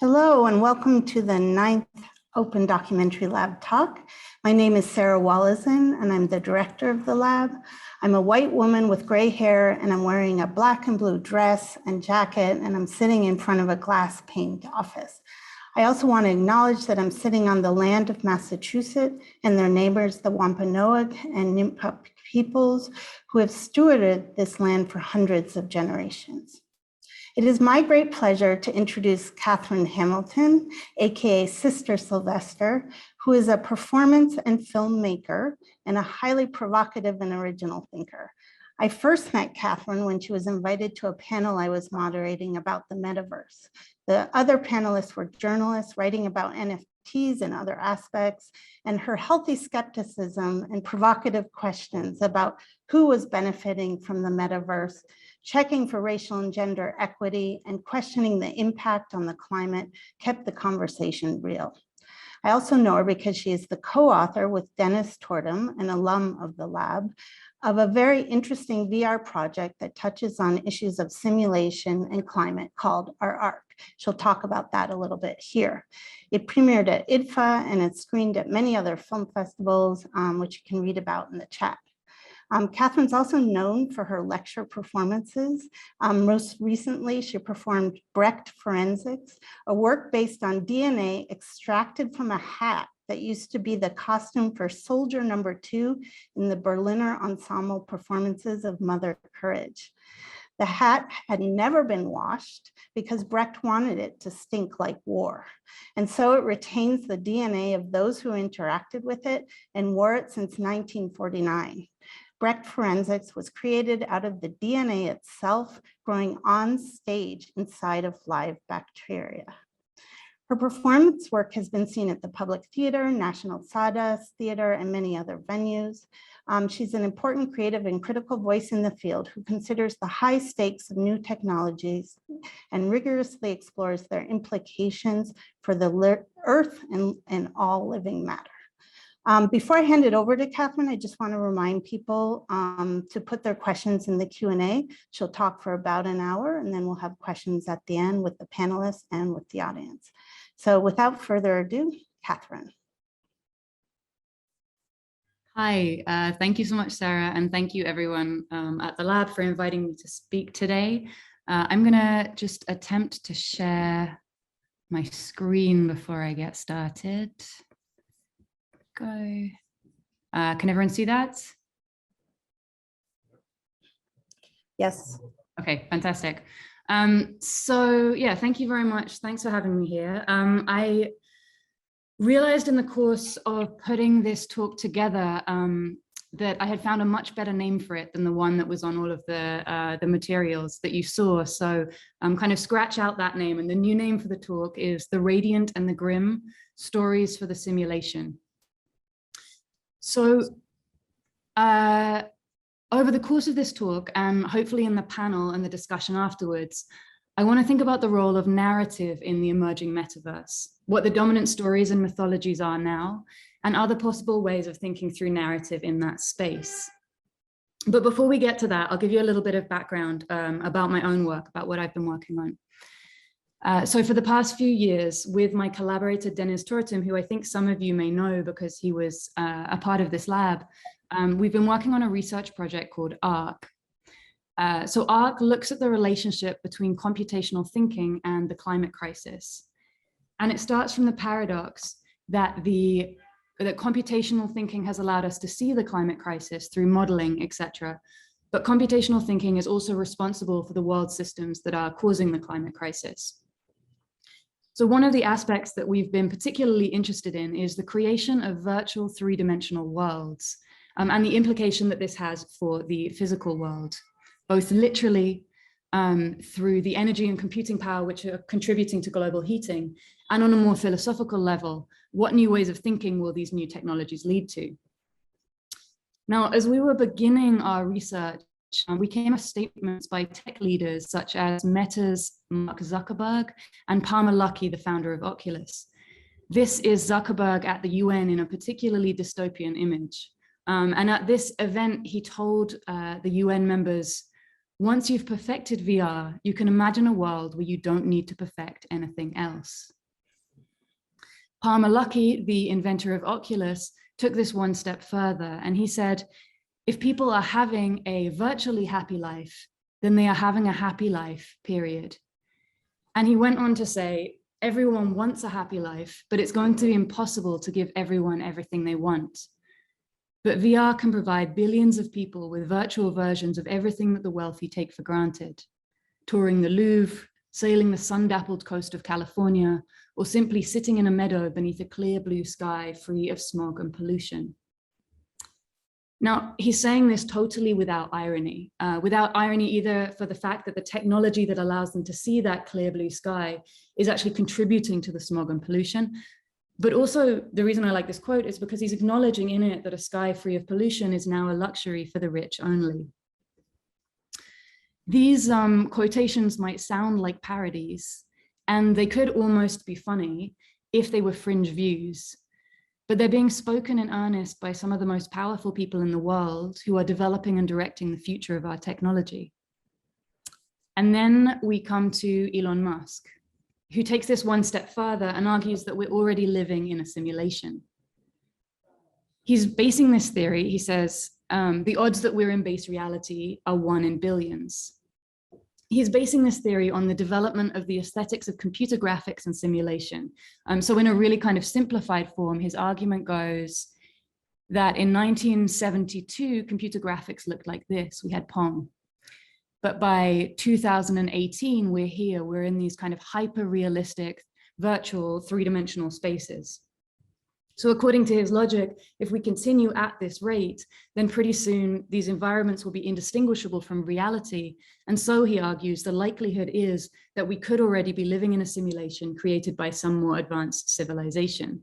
Hello and welcome to the 9th Open Documentary Lab talk. My name is Sarah Wallison and I'm the director of the lab. I'm a white woman with gray hair and I'm wearing a black and blue dress and jacket and I'm sitting in front of a glass paned office. I also want to acknowledge that I'm sitting on the land of Massachusetts and their neighbors, the Wampanoag and Nipmuc peoples who have stewarded this land for hundreds of generations. It is my great pleasure to introduce Kathryn Hamilton, aka Sister Sylvester, who is a performance and filmmaker and a highly provocative and original thinker. I first met Kathryn when she was invited to a panel I was moderating about the metaverse. The other panelists were journalists writing about NFTs and other aspects, and her healthy skepticism and provocative questions about who was benefiting from the metaverse, checking for racial and gender equity, and questioning the impact on the climate kept the conversation real. I also know her because she is the co-author with Deniz Tortum, an alum of the lab, of a very interesting VR project that touches on issues of simulation and climate called our ARC. She'll talk about that a little bit here. It premiered at IDFA and it's screened at many other film festivals, which you can read about in the chat. Kathryn's also known for her lecture performances. Most recently, she performed Brecht Forensics, a work based on DNA extracted from a hat that used to be the costume for soldier number 2 in the Berliner ensemble performances of Mother Courage. The hat had never been washed because Brecht wanted it to stink like war. And so it retains the DNA of those who interacted with it and wore it since 1949. Brecht Forensics was created out of the DNA itself growing on stage inside of live bacteria. Her performance work has been seen at the Public Theater, National Sawdust Theater, and many other venues. She's an important creative and critical voice in the field who considers the high stakes of new technologies and rigorously explores their implications for the earth and all living matter. Before I hand it over to Kathryn, I just want to remind people to put their questions in the Q&A. She'll talk for about an hour and then we'll have questions at the end with the panelists and with the audience. So without further ado, Kathryn. Hi, thank you so much, Sarah, and thank you everyone at the lab for inviting me to speak today. I'm gonna just attempt to share my screen before I get started. Go. Can everyone see that? Yes. Okay, fantastic. So yeah, thank you very much. Thanks for having me here. I realized in the course of putting this talk together that I had found a much better name for it than the one that was on all of the materials that you saw. So kind of scratch out that name, and the new name for the talk is The Radiant and the Grim: Stories for the Simulation. So over the course of this talk, and hopefully in the panel and the discussion afterwards, I want to think about the role of narrative in the emerging metaverse, what the dominant stories and mythologies are now, and other possible ways of thinking through narrative in that space. But before we get to that, I'll give you a little bit of background about my own work, about what I've been working on. So for the past few years, with my collaborator Deniz Tortum, who I think some of you may know because he was a part of this lab, we've been working on a research project called ARC. So ARC looks at the relationship between computational thinking and the climate crisis. And it starts from the paradox that that computational thinking has allowed us to see the climate crisis through modeling, etc. But computational thinking is also responsible for the world systems that are causing the climate crisis. So one of the aspects that we've been particularly interested in is the creation of virtual three-dimensional worlds and the implication that this has for the physical world, both literally through the energy and computing power which are contributing to global heating, and on a more philosophical level, what new ways of thinking will these new technologies lead to? Now, as we were beginning our research, we came across statements by tech leaders such as Meta's Mark Zuckerberg and Palmer Luckey, the founder of Oculus. This is Zuckerberg at the UN in a particularly dystopian image. And at this event, he told the UN members, once you've perfected VR, you can imagine a world where you don't need to perfect anything else. Palmer Luckey, the inventor of Oculus, took this one step further, and he said, if people are having a virtually happy life, then they are having a happy life, period. And he went on to say, everyone wants a happy life, but it's going to be impossible to give everyone everything they want. But VR can provide billions of people with virtual versions of everything that the wealthy take for granted. Touring the Louvre, sailing the sun-dappled coast of California, or simply sitting in a meadow beneath a clear blue sky free of smog and pollution. Now, he's saying this totally without irony either for the fact that the technology that allows them to see that clear blue sky is actually contributing to the smog and pollution. But also the reason I like this quote is because he's acknowledging in it that a sky free of pollution is now a luxury for the rich only. These quotations might sound like parodies, and they could almost be funny if they were fringe views. But they're being spoken in earnest by some of the most powerful people in the world who are developing and directing the future of our technology. And then we come to Elon Musk, who takes this one step further and argues that we're already living in a simulation. He's basing this theory, he says, the odds that we're in base reality are 1 in billions. He's basing this theory on the development of the aesthetics of computer graphics and simulation. So in a really kind of simplified form, his argument goes that in 1972, computer graphics looked like this. We had Pong. But by 2018, we're in these kind of hyper-realistic, virtual, three-dimensional spaces. So according to his logic, if we continue at this rate, then pretty soon these environments will be indistinguishable from reality. And so he argues the likelihood is that we could already be living in a simulation created by some more advanced civilization.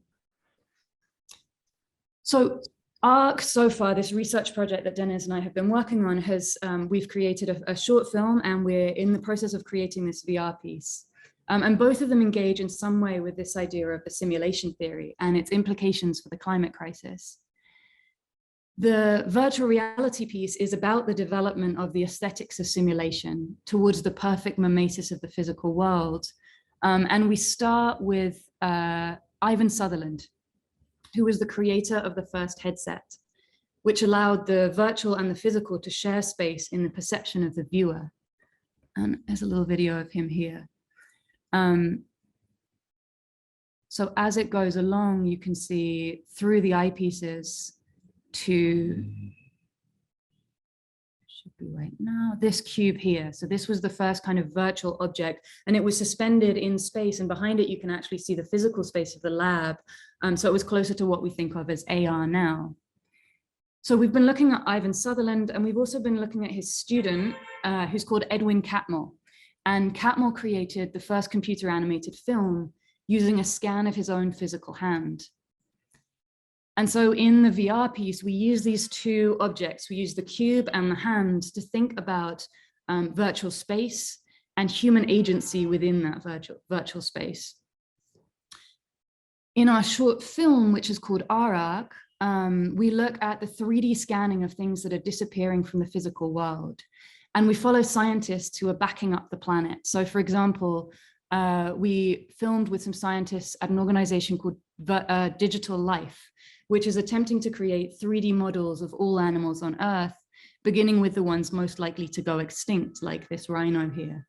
So ARC, so far, this research project that Deniz and I have been working on we've created a short film, and we're in the process of creating this VR piece. And both of them engage in some way with this idea of the simulation theory and its implications for the climate crisis. The virtual reality piece is about the development of the aesthetics of simulation towards the perfect mimesis of the physical world. And we start with Ivan Sutherland, who was the creator of the first headset, which allowed the virtual and the physical to share space in the perception of the viewer. And there's a little video of him here. So as it goes along, you can see through the eyepieces to, should be right now, this cube here. So this was the first kind of virtual object, and it was suspended in space, and behind it you can actually see the physical space of the lab. So it was closer to what we think of as AR now. So we've been looking at Ivan Sutherland, and we've also been looking at his student, who's called Edwin Catmull. And Catmull created the first computer animated film using a scan of his own physical hand. And so in the VR piece, we use these two objects. We use the cube and the hand to think about virtual space and human agency within that virtual space. In our short film, which is called Arc, we look at the 3D scanning of things that are disappearing from the physical world. And we follow scientists who are backing up the planet. So for example, we filmed with some scientists at an organization called Digital Life, which is attempting to create 3D models of all animals on Earth, beginning with the ones most likely to go extinct, like this rhino here.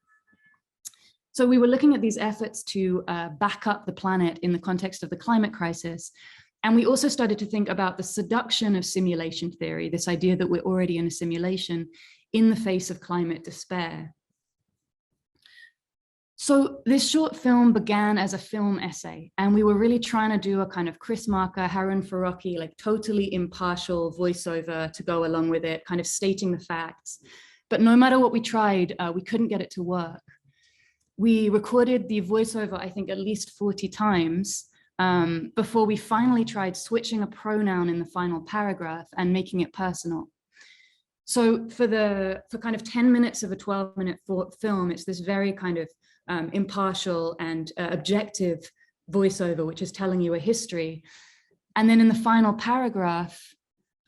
So we were looking at these efforts to back up the planet in the context of the climate crisis. And we also started to think about the seduction of simulation theory, this idea that we're already in a simulation in the face of climate despair. So this short film began as a film essay, and we were really trying to do a kind of Chris Marker, Harun Farocki, like totally impartial voiceover to go along with it, kind of stating the facts. But no matter what we tried, we couldn't get it to work. We recorded the voiceover, I think, at least 40 times before we finally tried switching a pronoun in the final paragraph and making it personal. So for kind of 10 minutes of a 12-minute film, it's this very kind of impartial and objective voiceover, which is telling you a history. And then in the final paragraph,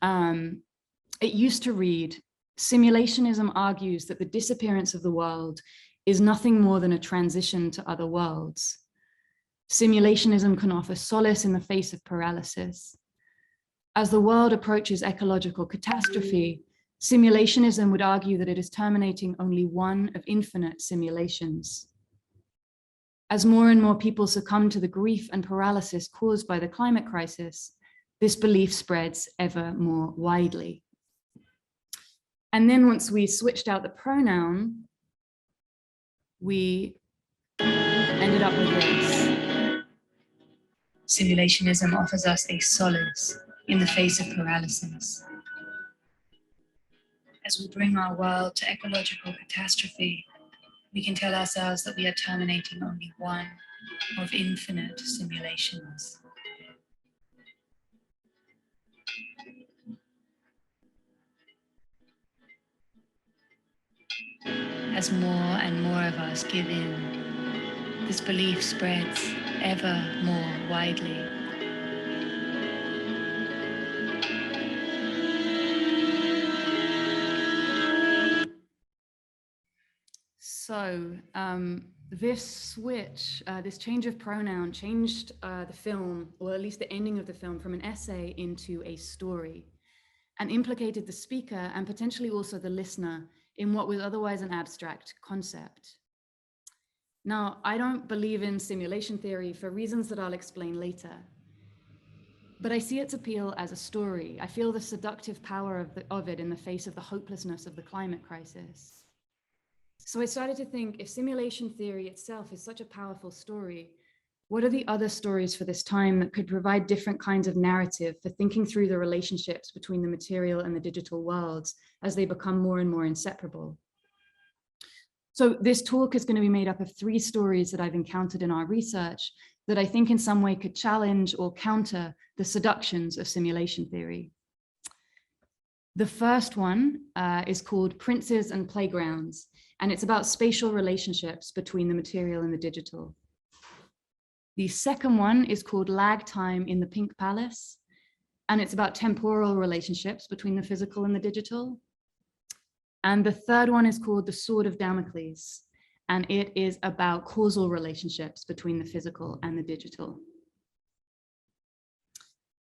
it used to read, simulationism argues that the disappearance of the world is nothing more than a transition to other worlds. Simulationism can offer solace in the face of paralysis. As the world approaches ecological catastrophe, simulationism would argue that it is terminating only one of infinite simulations. As more and more people succumb to the grief and paralysis caused by the climate crisis, this belief spreads ever more widely. And then once we switched out the pronoun, we ended up with this. Simulationism offers us a solace in the face of paralysis. As we bring our world to ecological catastrophe, we can tell ourselves that we are terminating only one of infinite simulations. As more and more of us give in, this belief spreads ever more widely. So this switch, this change of pronoun changed the film, or at least the ending of the film, from an essay into a story, and implicated the speaker and potentially also the listener in what was otherwise an abstract concept. Now, I don't believe in simulation theory for reasons that I'll explain later, but I see its appeal as a story. I feel the seductive power of it in the face of the hopelessness of the climate crisis. So I started to think, if simulation theory itself is such a powerful story, what are the other stories for this time that could provide different kinds of narrative for thinking through the relationships between the material and the digital worlds as they become more and more inseparable? So this talk is going to be made up of 3 stories that I've encountered in our research that I think in some way could challenge or counter the seductions of simulation theory. The first one is called Princes and Playgrounds, and it's about spatial relationships between the material and the digital. The second one is called Lag Time in the Pink Palace, and it's about temporal relationships between the physical and the digital. And the third one is called The Sword of Damocles, and it is about causal relationships between the physical and the digital.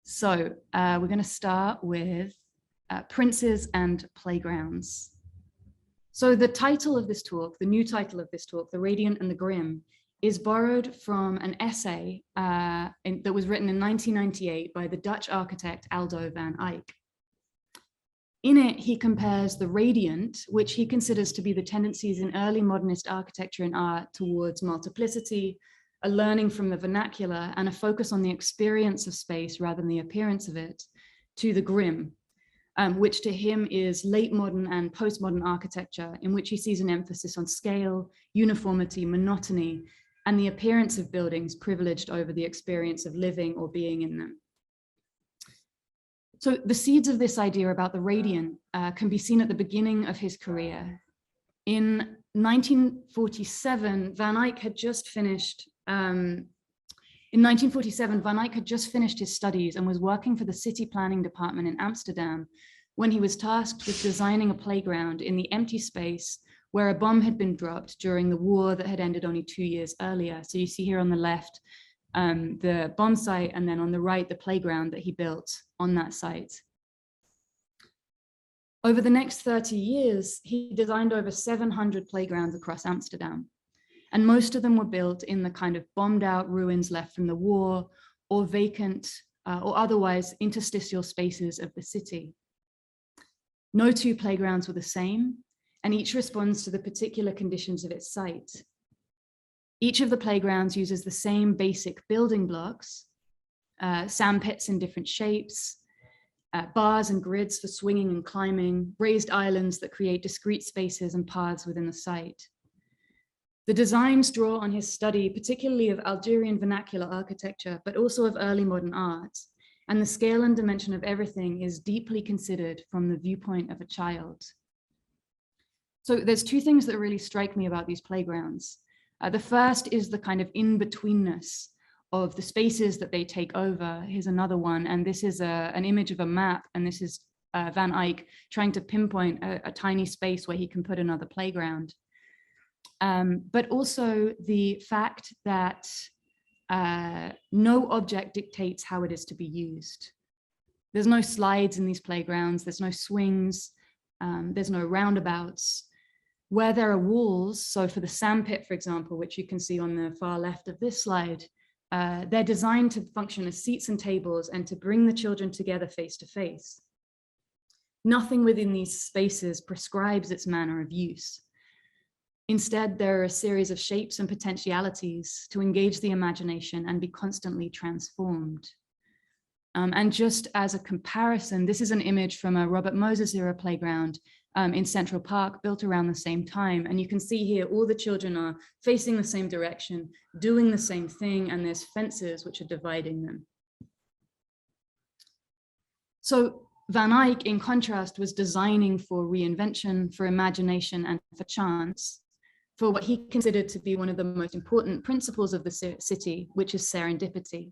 So we're going to start with Princes and Playgrounds. So the title of this talk, the new title of this talk, The Radiant and the Grim, is borrowed from an essay that was written in 1998 by the Dutch architect Aldo van Eyck. In it, he compares the radiant, which he considers to be the tendencies in early modernist architecture and art towards multiplicity, a learning from the vernacular, and a focus on the experience of space rather than the appearance of it, to the grim, which to him is late modern and postmodern architecture, in which he sees an emphasis on scale, uniformity, monotony, and the appearance of buildings privileged over the experience of living or being in them. So the seeds of this idea about the radiant can be seen at the beginning of his career. In 1947, Van Eyck had just finished his studies and was working for the city planning department in Amsterdam when he was tasked with designing a playground in the empty space where a bomb had been dropped during the war that had ended only 2 years earlier. So you see here on the left, the bomb site, and then on the right, the playground that he built on that site. Over the next 30 years, he designed over 700 playgrounds across Amsterdam. And most of them were built in the kind of bombed out ruins left from the war, or vacant or otherwise interstitial spaces of the city. No 2 playgrounds were the same, and each responds to the particular conditions of its site. Each of the playgrounds uses the same basic building blocks, sand pits in different shapes, bars and grids for swinging and climbing, raised islands that create discrete spaces and paths within the site. The designs draw on his study, particularly of Algerian vernacular architecture, but also of early modern art. And the scale and dimension of everything is deeply considered from the viewpoint of a child. So there's 2 things that really strike me about these playgrounds. The first is the kind of in-betweenness of the spaces that they take over. Here's another one, and this is an image of a map, and this is Van Eyck trying to pinpoint a tiny space where he can put another playground. But also the fact that no object dictates how it is to be used. There's no slides in these playgrounds, there's no swings, there's no roundabouts. Where there are walls, so for the sandpit, for example, which you can see on the far left of this slide, they're designed to function as seats and tables and to bring the children together face to face. Nothing within these spaces prescribes its manner of use. Instead, there are a series of shapes and potentialities to engage the imagination and be constantly transformed. And just as a comparison, this is an image from a Robert Moses era playground in Central Park, built around the same time. And you can see here, all the children are facing the same direction, doing the same thing, and there's fences which are dividing them. So Van Eyck, in contrast, was designing for reinvention, for imagination, and for chance, for what he considered to be one of the most important principles of the city, which is serendipity.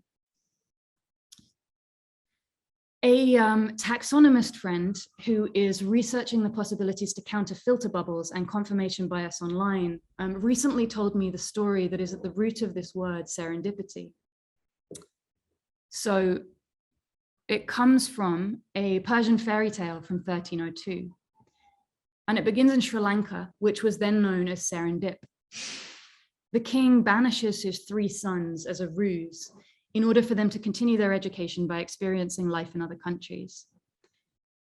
A taxonomist friend who is researching the possibilities to counter filter bubbles and confirmation bias online recently told me the story that is at the root of this word, serendipity. So it comes from a Persian fairy tale from 1302. And it begins in Sri Lanka, which was then known as Serendip. The king banishes his 3 sons as a ruse in order for them to continue their education by experiencing life in other countries.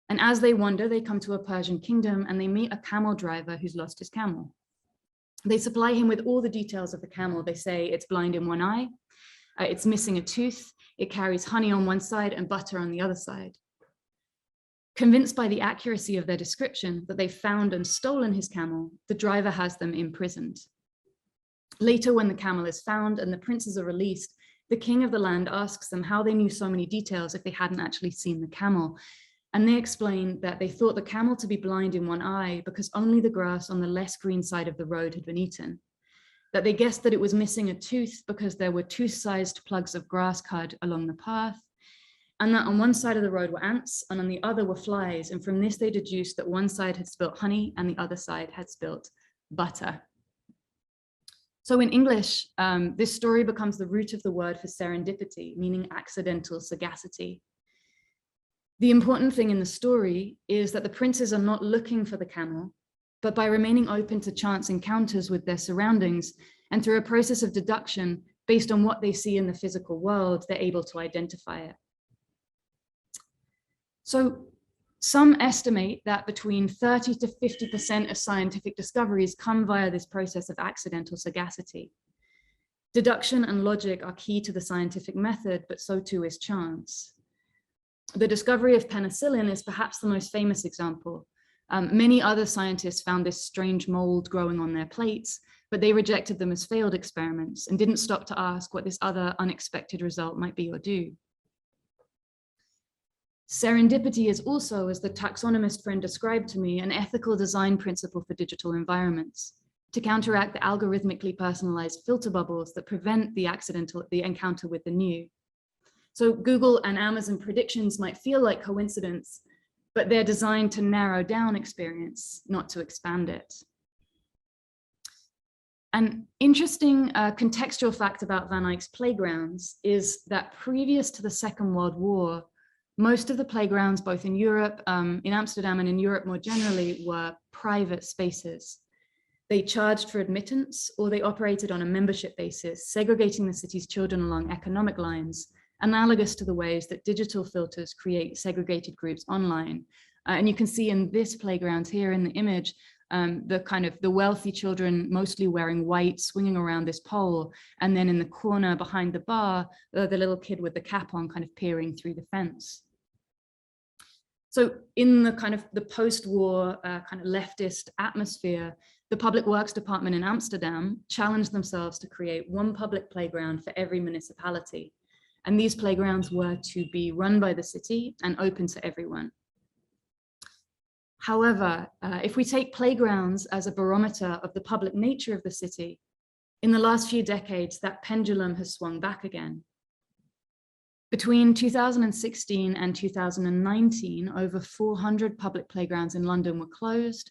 And as they wander, they come to a Persian kingdom and they meet a camel driver who's lost his camel. They supply him with all the details of the camel. They say it's blind in one eye, it's missing a tooth, it carries honey on one side and butter on the other side. Convinced by the accuracy of their description that they found and stolen his camel, the driver has them imprisoned. Later, when the camel is found and the princes are released, the king of the land asks them how they knew so many details if they hadn't actually seen the camel. And they explain that they thought the camel to be blind in one eye because only the grass on the less green side of the road had been eaten. That they guessed that it was missing a tooth because there were tooth-sized plugs of grass cud along the path. And that on one side of the road were ants and on the other were flies. And from this, they deduced that one side had spilt honey and the other side had spilt butter. So in English, this story becomes the root of the word for serendipity, meaning accidental sagacity. The important thing in the story is that the princes are not looking for the camel, but by remaining open to chance encounters with their surroundings and through a process of deduction based on what they see in the physical world, they're able to identify it. So some estimate that between 30 to 50% of scientific discoveries come via this process of accidental sagacity. Deduction and logic are key to the scientific method, but so too is chance. The discovery of penicillin is perhaps the most famous example. Many other scientists found this strange mold growing on their plates, but they rejected them as failed experiments and didn't stop to ask what this other unexpected result might be or do. Serendipity is also, as the taxonomist friend described to me, an ethical design principle for digital environments to counteract the algorithmically personalized filter bubbles that prevent the encounter with the new. So Google and Amazon predictions might feel like coincidence, but they're designed to narrow down experience, not to expand it. An interesting contextual fact about Van Eyck's playgrounds is that previous to the Second World War, most of the playgrounds, both in Europe, in Amsterdam and in Europe more generally, were private spaces. They charged for admittance or they operated on a membership basis, segregating the city's children along economic lines, analogous to the ways that digital filters create segregated groups online. And you can see in this playground here in the image, the wealthy children mostly wearing white, swinging around this pole. And then in the corner behind the bar, the little kid with the cap on kind of peering through the fence. So in the post-war kind of leftist atmosphere, the Public Works Department in Amsterdam challenged themselves to create one public playground for every municipality. And these playgrounds were to be run by the city and open to everyone. However, if we take playgrounds as a barometer of the public nature of the city, in the last few decades, that pendulum has swung back again. Between 2016 and 2019, over 400 public playgrounds in London were closed,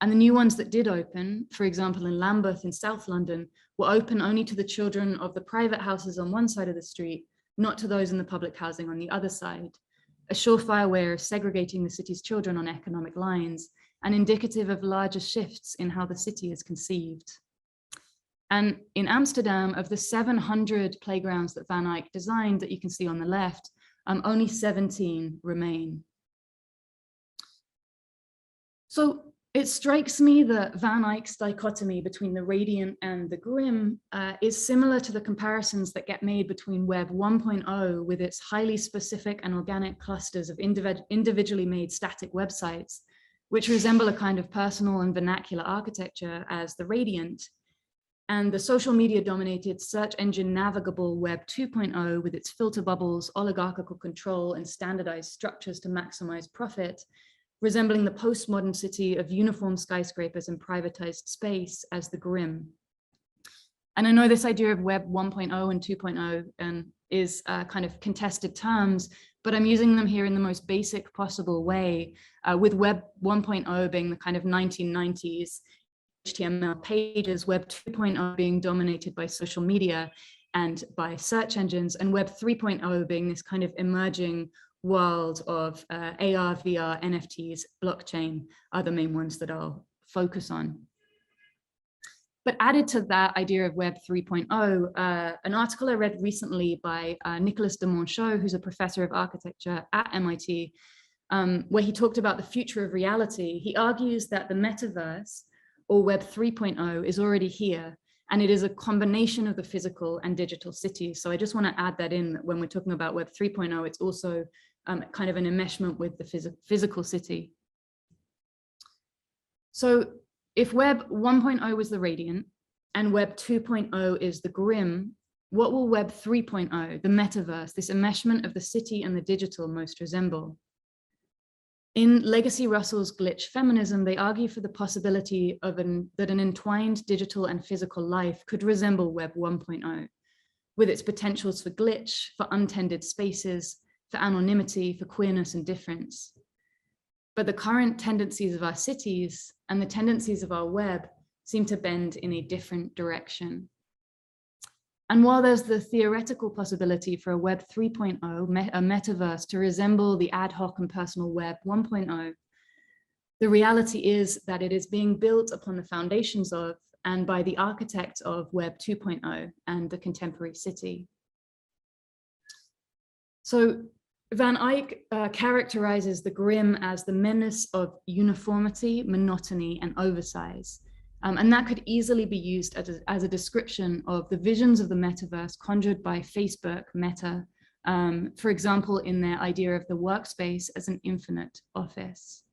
And the new ones that did open, for example, in Lambeth in South London, were open only to the children of the private houses on one side of the street, not to those in the public housing on the other side, a surefire way of segregating the city's children on economic lines and indicative of larger shifts in how the city is conceived. And in Amsterdam, of the 700 playgrounds that Van Eyck designed that you can see on the left, only 17 remain. So it strikes me that Van Eyck's dichotomy between the radiant and the grim is similar to the comparisons that get made between Web 1.0 with its highly specific and organic clusters of individually made static websites, which resemble a kind of personal and vernacular architecture as the radiant, and the social media dominated search engine navigable Web 2.0 with its filter bubbles, oligarchical control, and standardized structures to maximize profit, resembling the postmodern city of uniform skyscrapers and privatized space as the grim. And I know this idea of Web 1.0 and 2.0 is kind of contested terms, but I'm using them here in the most basic possible way, with Web 1.0 being the kind of 1990s HTML pages, Web 2.0 being dominated by social media and by search engines, and Web 3.0 being this kind of emerging world of AR, VR, NFTs, blockchain are the main ones that I'll focus on. But added to that idea of Web 3.0, an article I read recently by Nicolas de Monchaux, who's a professor of architecture at MIT, where he talked about the future of reality. He argues that the metaverse, or Web 3.0, is already here, and it is a combination of the physical and digital cities. So I just want to add that in, that when we're talking about Web 3.0, it's also kind of an enmeshment with the physical city. So if Web 1.0 was the radiant and Web 2.0 is the grim, what will Web 3.0, the metaverse, this enmeshment of the city and the digital, most resemble? In Legacy Russell's Glitch Feminism, they argue for the possibility of that an entwined digital and physical life could resemble Web 1.0, with its potentials for glitch, for untended spaces, for anonymity, for queerness and difference. But the current tendencies of our cities and the tendencies of our web seem to bend in a different direction. And while there's the theoretical possibility for a Web 3.0, a metaverse, to resemble the ad hoc and personal Web 1.0, the reality is that it is being built upon the foundations of and by the architect of Web 2.0 and the contemporary city. So Van Eyck characterizes the grim as the menace of uniformity, monotony, and oversize. And that could easily be used as a description of the visions of the metaverse conjured by Facebook, Meta, for example, in their idea of the workspace as an infinite office.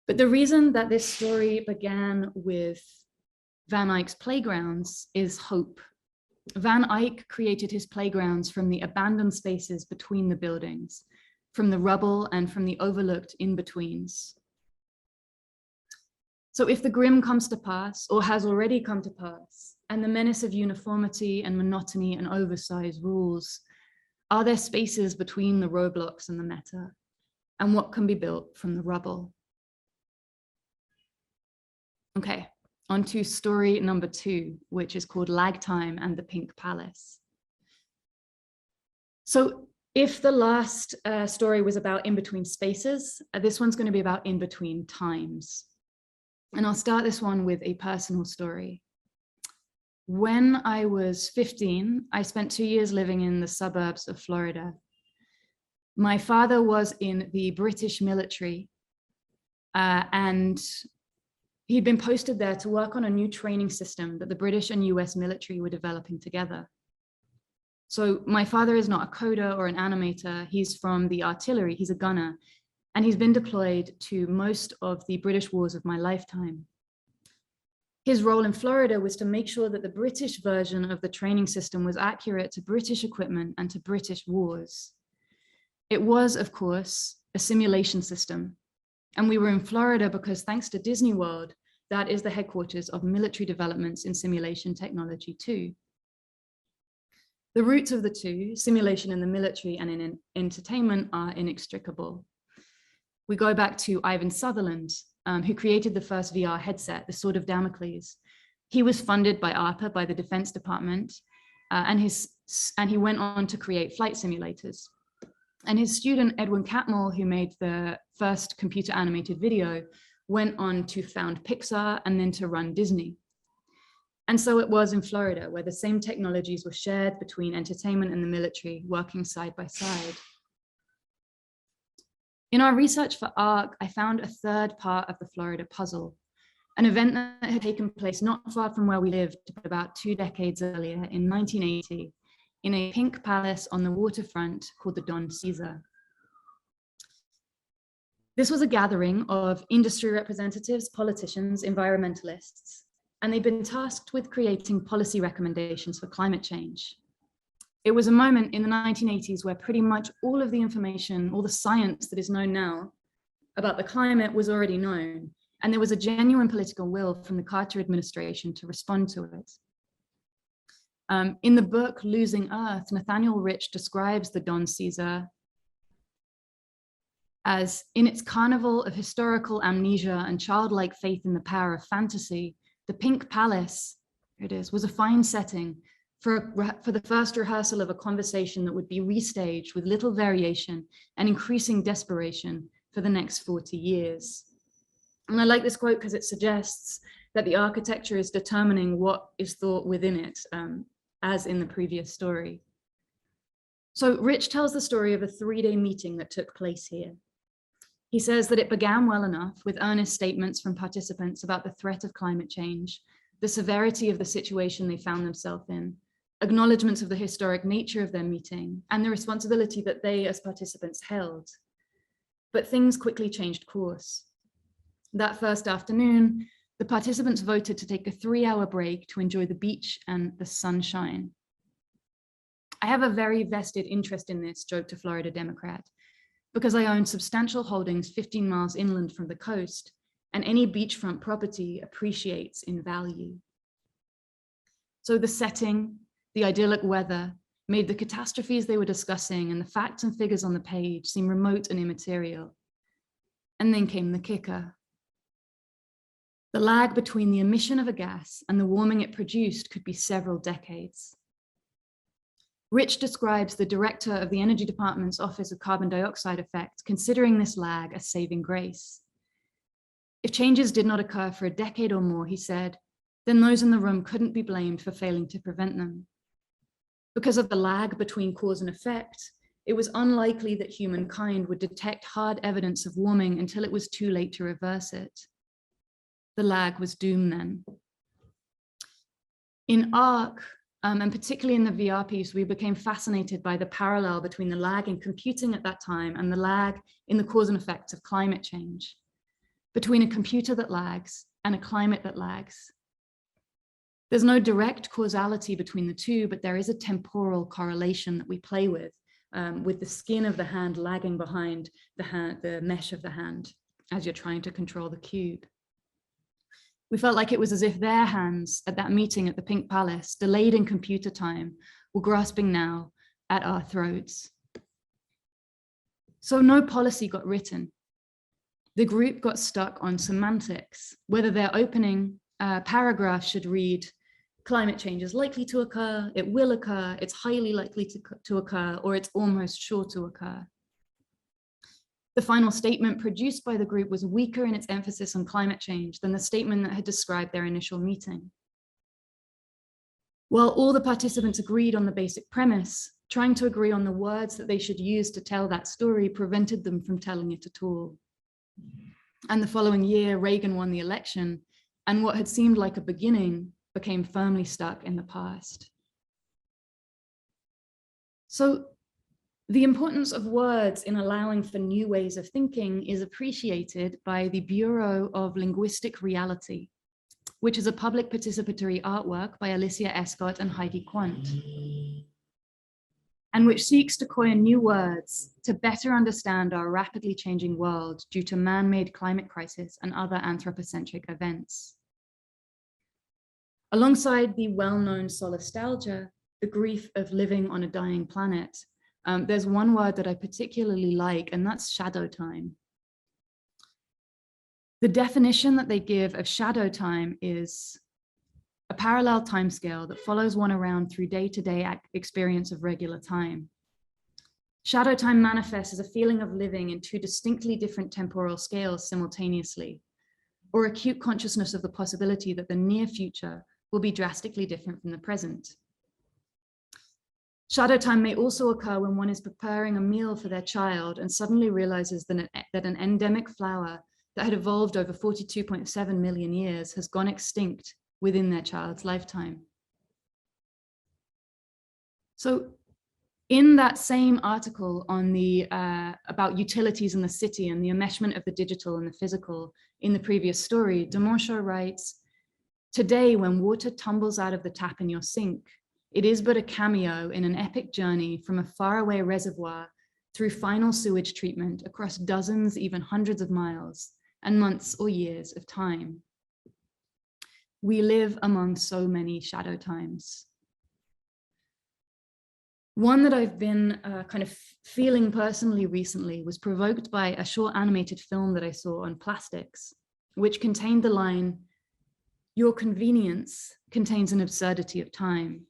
But the reason that this story began with Van Eyck's playgrounds is hope. Van Eyck created his playgrounds from the abandoned spaces between the buildings, from the rubble and from the overlooked in-betweens. So if the grim comes to pass, or has already come to pass, and the menace of uniformity and monotony and oversize rules, are there spaces between the roadblocks and the meta? And what can be built from the rubble? Okay, on to story number 2, which is called Lag Time and the Pink Palace. So if the last story was about in-between spaces, this one's going to be about in-between times. And I'll start this one with a personal story. When I was 15, I spent 2 years living in the suburbs of Florida. My father was in the British military, and he'd been posted there to work on a new training system that the British and US military were developing together. So my father is not a coder or an animator. He's from the artillery, he's a gunner. And he's been deployed to most of the British wars of my lifetime. His role in Florida was to make sure that the British version of the training system was accurate to British equipment and to British wars. It was, of course, a simulation system. And we were in Florida because, thanks to Disney World, that is the headquarters of military developments in simulation technology too. The roots of the two, simulation in the military and in entertainment, are inextricable. We go back to Ivan Sutherland, who created the first VR headset, the Sword of Damocles. He was funded by ARPA, by the Defense Department, and he went on to create flight simulators. And his student, Edwin Catmull, who made the first computer animated video, went on to found Pixar and then to run Disney. And so it was in Florida, where the same technologies were shared between entertainment and the military, working side by side. In our research for ARC, I found a third part of the Florida puzzle, an event that had taken place not far from where we lived, but about 2 decades earlier in 1980, in a pink palace on the waterfront called the Don Cesar. This was a gathering of industry representatives, politicians, environmentalists, and they'd been tasked with creating policy recommendations for climate change. It was a moment in the 1980s where pretty much all of the information, all the science that is known now about the climate was already known, and there was a genuine political will from the Carter administration to respond to it. In the book, Losing Earth, Nathaniel Rich describes the Don Cesar as, in its carnival of historical amnesia and childlike faith in the power of fantasy, the Pink Palace, here it is, was a fine setting for the first rehearsal of a conversation that would be restaged with little variation and increasing desperation for the next 40 years. And I like this quote because it suggests that the architecture is determining what is thought within it, as in the previous story. So Rich tells the story of a 3-day meeting that took place here. He says that it began well enough with earnest statements from participants about the threat of climate change, the severity of the situation they found themselves in, acknowledgements of the historic nature of their meeting, and the responsibility that they as participants held. But things quickly changed course. That first afternoon, the participants voted to take a 3-hour break to enjoy the beach and the sunshine. I have a very vested interest in this, joked a Florida Democrat, because I own substantial holdings 15 miles inland from the coast, and any beachfront property appreciates in value. So the setting, the idyllic weather, made the catastrophes they were discussing and the facts and figures on the page seem remote and immaterial. And then came the kicker. The lag between the emission of a gas and the warming it produced could be several decades. Rich describes the director of the Energy Department's Office of Carbon Dioxide Effects considering this lag a saving grace. If changes did not occur for a decade or more, he said, then those in the room couldn't be blamed for failing to prevent them. Because of the lag between cause and effect, it was unlikely that humankind would detect hard evidence of warming until it was too late to reverse it. The lag was doomed then. In ARC, and particularly in the VR piece, we became fascinated by the parallel between the lag in computing at that time and the lag in the cause and effects of climate change, between a computer that lags and a climate that lags. There's no direct causality between the two, but there is a temporal correlation that we play with the skin of the hand lagging behind the mesh of the hand as you're trying to control the cube. We felt like it was as if their hands at that meeting at the Pink Palace, delayed in computer time, were grasping now at our throats. So no policy got written. The group got stuck on semantics, whether their opening paragraph should read, climate change is likely to occur, it will occur, it's highly likely to occur, or it's almost sure to occur. The final statement produced by the group was weaker in its emphasis on climate change than the statement that had described their initial meeting. While all the participants agreed on the basic premise, trying to agree on the words that they should use to tell that story prevented them from telling it at all. And the following year, Reagan won the election, and what had seemed like a beginning became firmly stuck in the past. So the importance of words in allowing for new ways of thinking is appreciated by the Bureau of Linguistic Reality, which is a public participatory artwork by Alicia Escott and Heidi Quandt, and which seeks to coin new words to better understand our rapidly changing world due to man-made climate crisis and other anthropocentric events. Alongside the well-known solastalgia, the grief of living on a dying planet, there's one word that I particularly like, and that's shadow time. The definition that they give of shadow time is a parallel timescale that follows one around through day-to-day experience of regular time. Shadow time manifests as a feeling of living in two distinctly different temporal scales simultaneously, or acute consciousness of the possibility that the near future will be drastically different from the present. Shadow time may also occur when one is preparing a meal for their child and suddenly realizes that an endemic flower that had evolved over 42.7 million years has gone extinct within their child's lifetime. So in that same article on the about utilities in the city and the enmeshment of the digital and the physical in the previous story, Demonchaux writes, "Today, when water tumbles out of the tap in your sink, it is but a cameo in an epic journey from a faraway reservoir through final sewage treatment across dozens, even hundreds of miles and months or years of time. We live among so many shadow times." One that I've been kind of feeling personally recently was provoked by a short animated film that I saw on plastics, which contained the line, "Your convenience contains an absurdity of time."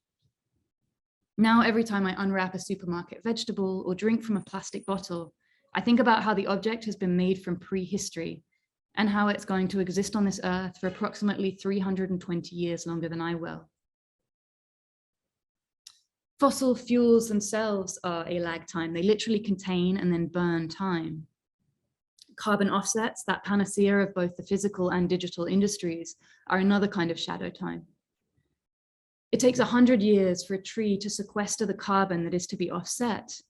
Now, every time I unwrap a supermarket vegetable or drink from a plastic bottle, I think about how the object has been made from prehistory and how it's going to exist on this earth for approximately 320 years longer than I will. Fossil fuels themselves are a lag time. They literally contain and then burn time. Carbon offsets, that panacea of both the physical and digital industries, are another kind of shadow time. It takes 100 years for a tree to sequester the carbon that is to be offset.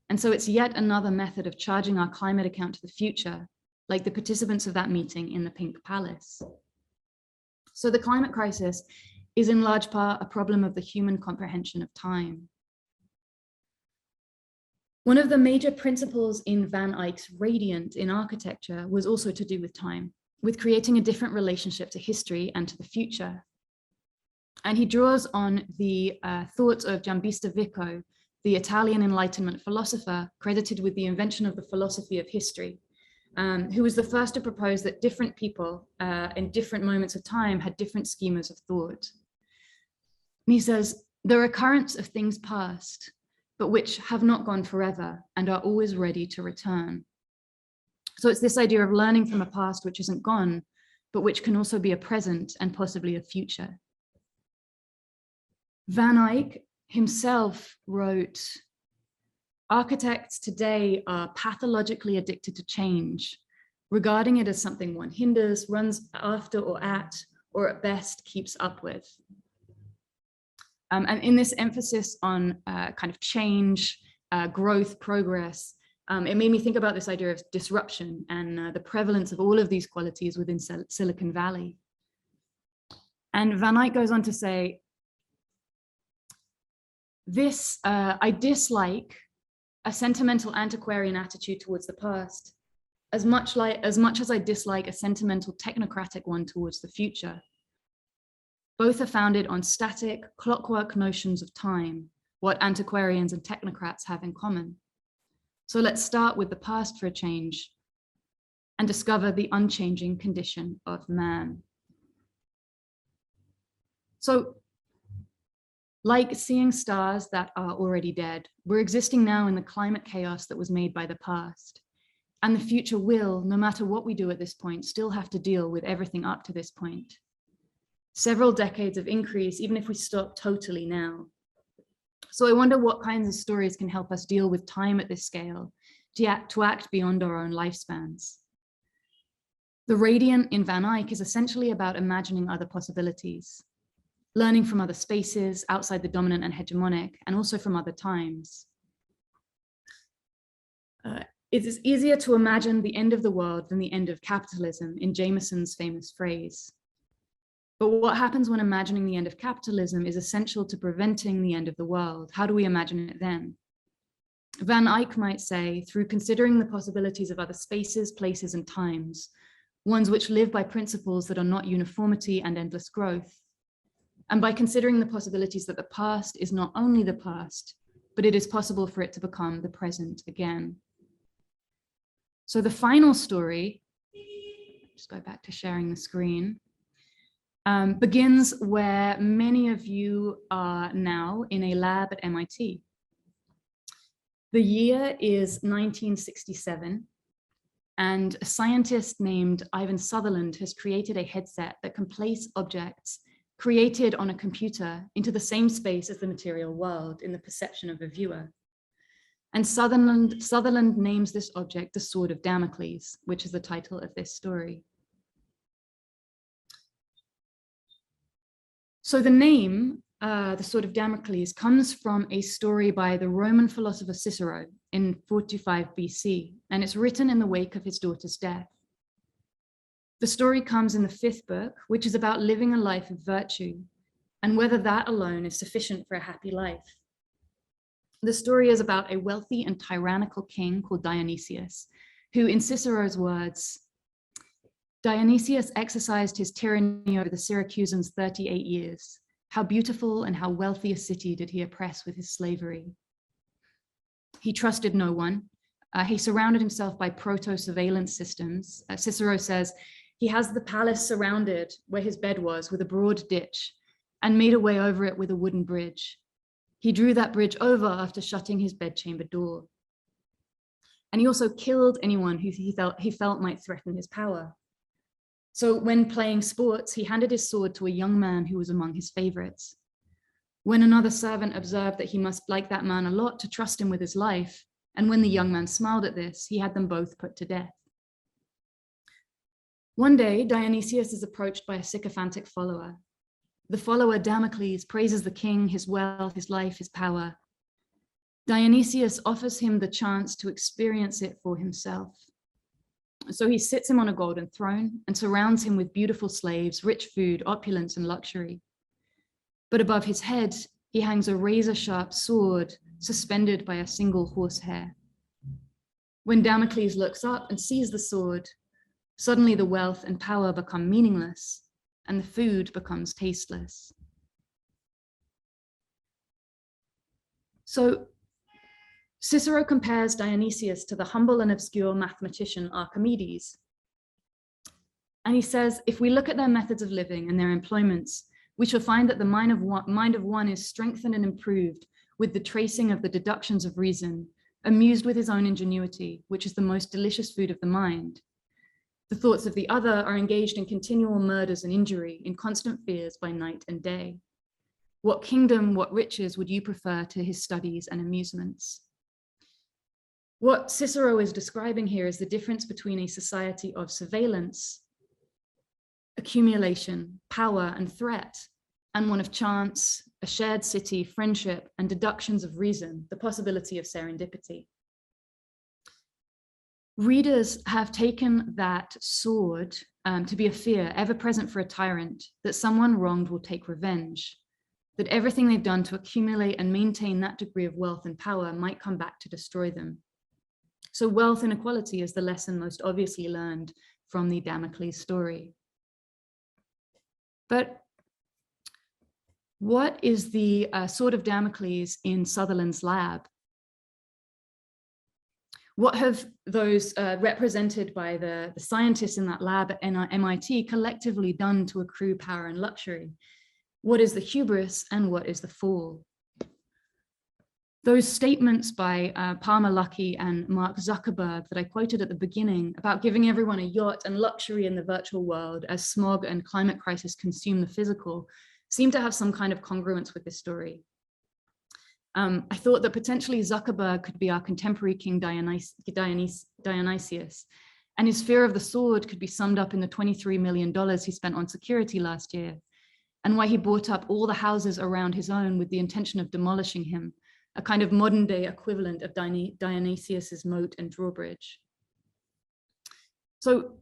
And so it's yet another method of charging our climate account to the future, like the participants of that meeting in the Pink Palace. So the climate crisis is in large part a problem of the human comprehension of time. One of the major principles in Van Eyck's Radiant in architecture was also to do with time, with creating a different relationship to history and to the future. And he draws on the thoughts of Giambattista Vico, the Italian Enlightenment philosopher credited with the invention of the philosophy of history, who was the first to propose that different people in different moments of time had different schemas of thought. And he says, "The recurrence of things past, but which have not gone forever and are always ready to return." So it's this idea of learning from a past which isn't gone, but which can also be a present and possibly a future. Van Eyck himself wrote, "Architects today are pathologically addicted to change, regarding it as something one hinders, runs after or at best keeps up with." And in this emphasis on kind of change, growth, progress, it made me think about this idea of disruption and the prevalence of all of these qualities within Silicon Valley. And Van Eyck goes on to say, I dislike a sentimental antiquarian attitude towards the past, as much as I dislike a sentimental technocratic one towards the future. Both are founded on static, clockwork notions of time, what antiquarians and technocrats have in common. So let's start with the past for a change and discover the unchanging condition of man. So, like seeing stars that are already dead, we're existing now in the climate chaos that was made by the past. And the future will, no matter what we do at this point, still have to deal with everything up to this point. Several decades of increase, even if we stop totally now. So I wonder what kinds of stories can help us deal with time at this scale, to act beyond our own lifespans. The Radiant in Van Eyck is essentially about imagining other possibilities, learning from other spaces outside the dominant and hegemonic, and also from other times. It is easier to imagine the end of the world than the end of capitalism, in Jameson's famous phrase. But what happens when imagining the end of capitalism is essential to preventing the end of the world? How do we imagine it then? Van Eyck might say, through considering the possibilities of other spaces, places, and times, ones which live by principles that are not uniformity and endless growth, and by considering the possibilities that the past is not only the past, but it is possible for it to become the present again. So the final story just go back to sharing the screen, begins where many of you are now, in a lab at MIT. The year is 1967, and a scientist named Ivan Sutherland has created a headset that can place objects created on a computer into the same space as the material world in the perception of a viewer. And Sutherland names this object the Sword of Damocles, which is the title of this story. So the name, the Sword of Damocles, comes from a story by the Roman philosopher Cicero in 45 BC, and it's written in the wake of his daughter's death. The story comes in the 5th book, which is about living a life of virtue and whether that alone is sufficient for a happy life. The story is about a wealthy and tyrannical king called Dionysius, who, in Cicero's words, Dionysius exercised his tyranny over the Syracusans 38 years. How beautiful and how wealthy a city did he oppress with his slavery. He trusted no one. He surrounded himself by proto-surveillance systems. Cicero says, he has the palace surrounded where his bed was with a broad ditch and made a way over it with a wooden bridge. He drew that bridge over after shutting his bedchamber door. And he also killed anyone who he felt might threaten his power. So when playing sports, he handed his sword to a young man who was among his favorites. When another servant observed that he must like that man a lot to trust him with his life, and when the young man smiled at this, he had them both put to death. One day, Dionysius is approached by a sycophantic follower. The follower, Damocles, praises the king, his wealth, his life, his power. Dionysius offers him the chance to experience it for himself. So he sits him on a golden throne and surrounds him with beautiful slaves, rich food, opulence, and luxury. But above his head, he hangs a razor-sharp sword suspended by a single horsehair. When Damocles looks up and sees the sword, suddenly the wealth and power become meaningless, and the food becomes tasteless. So Cicero compares Dionysius to the humble and obscure mathematician Archimedes. And he says, if we look at their methods of living and their employments, we shall find that the mind of one is strengthened and improved with the tracing of the deductions of reason, amused with his own ingenuity, which is the most delicious food of the mind. The thoughts of the other are engaged in continual murders and injury, in constant fears by night and day. What kingdom, what riches would you prefer to his studies and amusements? What Cicero is describing here is the difference between a society of surveillance, accumulation, power, and threat, and one of chance, a shared city, friendship, and deductions of reason, the possibility of serendipity. Readers have taken that sword to be a fear ever present for a tyrant, that someone wronged will take revenge, that everything they've done to accumulate and maintain that degree of wealth and power might come back to destroy them. So wealth inequality is the lesson most obviously learned from the Damocles story. But what is the Sword of Damocles in Sutherland's lab? What have those represented by the scientists in that lab at MIT collectively done to accrue power and luxury? What is the hubris and what is the fall? Those statements by Palmer Luckey and Mark Zuckerberg that I quoted at the beginning about giving everyone a yacht and luxury in the virtual world as smog and climate crisis consume the physical seem to have some kind of congruence with this story. I thought that potentially Zuckerberg could be our contemporary King Dionysius, and his fear of the sword could be summed up in the $23 million he spent on security last year, and why he bought up all the houses around his own with the intention of demolishing him, a kind of modern day equivalent of Dionysius's moat and drawbridge. So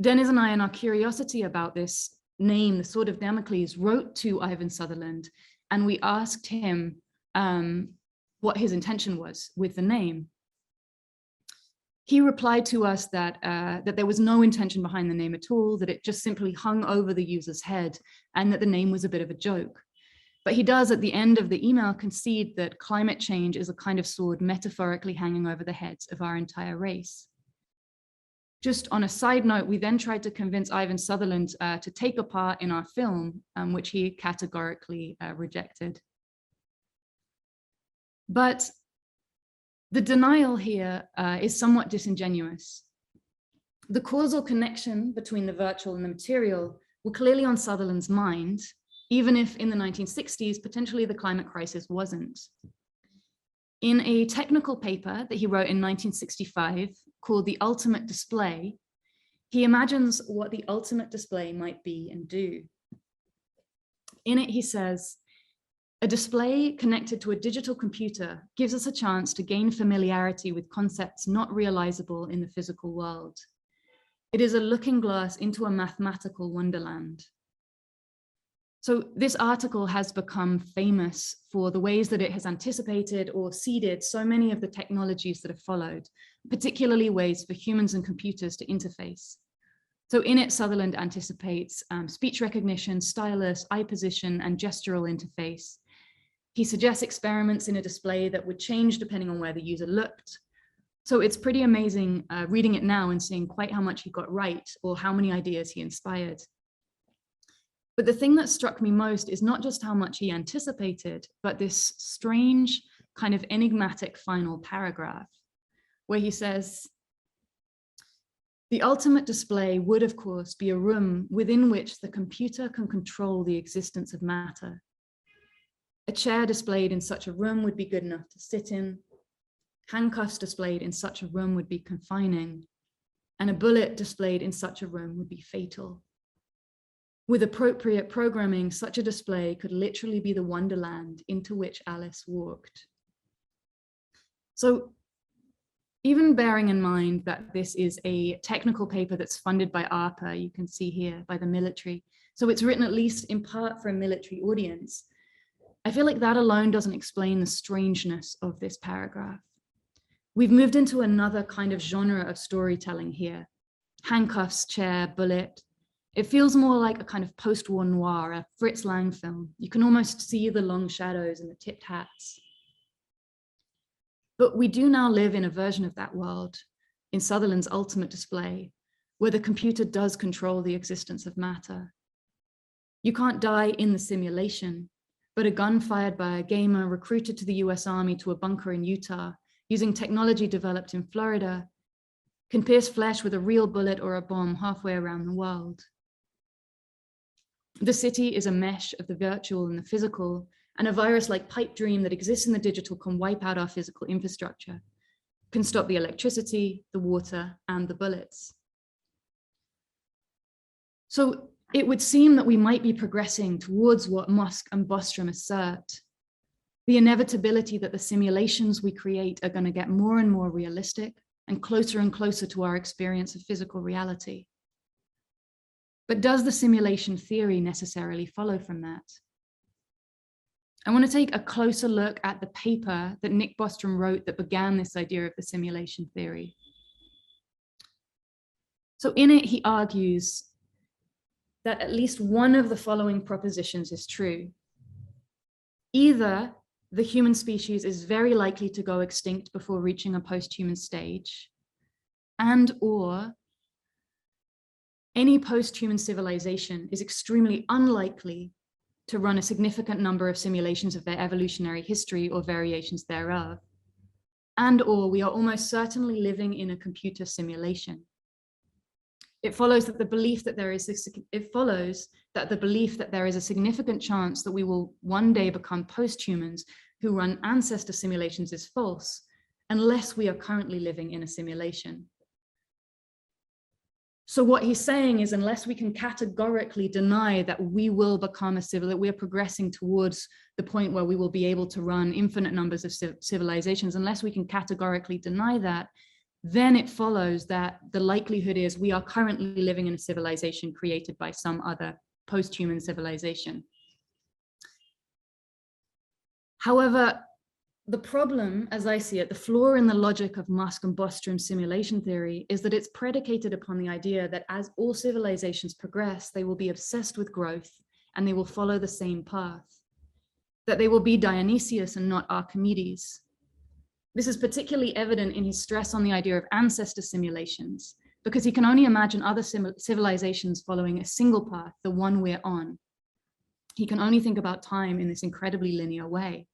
Deniz and I, in our curiosity about this name, the Sword of Damocles, wrote to Ivan Sutherland, and we asked him what his intention was with the name. He replied to us that, that there was no intention behind the name at all, that it just simply hung over the user's head, and that the name was a bit of a joke. But he does, at the end of the email, concede that climate change is a kind of sword metaphorically hanging over the heads of our entire race. Just on a side note, we then tried to convince Ivan Sutherland to take a part in our film, which he categorically rejected. But the denial here is somewhat disingenuous. The causal connection between the virtual and the material were clearly on Sutherland's mind, even if in the 1960s, potentially the climate crisis wasn't. In a technical paper that he wrote in 1965 called The Ultimate Display, he imagines what the ultimate display might be and do. In it, he says, a display connected to a digital computer gives us a chance to gain familiarity with concepts not realizable in the physical world. It is a looking glass into a mathematical wonderland. So this article has become famous for the ways that it has anticipated or seeded so many of the technologies that have followed, particularly ways for humans and computers to interface. So in it, Sutherland anticipates speech recognition, stylus, eye position, and gestural interface. He suggests experiments in a display that would change depending on where the user looked. So it's pretty amazing reading it now and seeing quite how much he got right or how many ideas he inspired. But the thing that struck me most is not just how much he anticipated, but this strange kind of enigmatic final paragraph where he says, the ultimate display would, of course, be a room within which the computer can control the existence of matter. A chair displayed in such a room would be good enough to sit in. Handcuffs displayed in such a room would be confining, and a bullet displayed in such a room would be fatal. With appropriate programming, such a display could literally be the wonderland into which Alice walked. So even bearing in mind that this is a technical paper that's funded by ARPA, you can see here, by the military, so it's written at least in part for a military audience, I feel like that alone doesn't explain the strangeness of this paragraph. We've moved into another kind of genre of storytelling here. Handcuffs, chair, bullet. It feels more like a kind of post-war noir, a Fritz Lang film. You can almost see the long shadows and the tipped hats. But we do now live in a version of that world, in Sutherland's ultimate display, where the computer does control the existence of matter. You can't die in the simulation, but a gun fired by a gamer recruited to the US Army to a bunker in Utah, using technology developed in Florida, can pierce flesh with a real bullet or a bomb halfway around the world. The city is a mesh of the virtual and the physical, and a virus-like pipe dream that exists in the digital can wipe out our physical infrastructure, can stop the electricity, the water, and the bullets. So it would seem that we might be progressing towards what Musk and Bostrom assert, the inevitability that the simulations we create are going to get more and more realistic and closer to our experience of physical reality. But does the simulation theory necessarily follow from that? I want to take a closer look at the paper that Nick Bostrom wrote that began this idea of the simulation theory. So in it, he argues that at least one of the following propositions is true. Either the human species is very likely to go extinct before reaching a post-human stage, and or any post-human civilization is extremely unlikely to run a significant number of simulations of their evolutionary history or variations thereof, and or we are almost certainly living in a computer simulation. It follows that the belief that there is a significant chance that we will one day become post-humans who run ancestor simulations is false, unless we are currently living in a simulation. So what he's saying is, unless we can categorically deny that we will become that we are progressing towards the point where we will be able to run infinite numbers of civilizations, unless we can categorically deny that, then it follows that the likelihood is we are currently living in a civilization created by some other post-human civilization. However, the problem, as I see it, the flaw in the logic of Musk and Bostrom's simulation theory is that it's predicated upon the idea that as all civilizations progress, they will be obsessed with growth and they will follow the same path, that they will be Dionysius and not Archimedes. This is particularly evident in his stress on the idea of ancestor simulations, because he can only imagine other civilizations following a single path, the one we're on. He can only think about time in this incredibly linear way.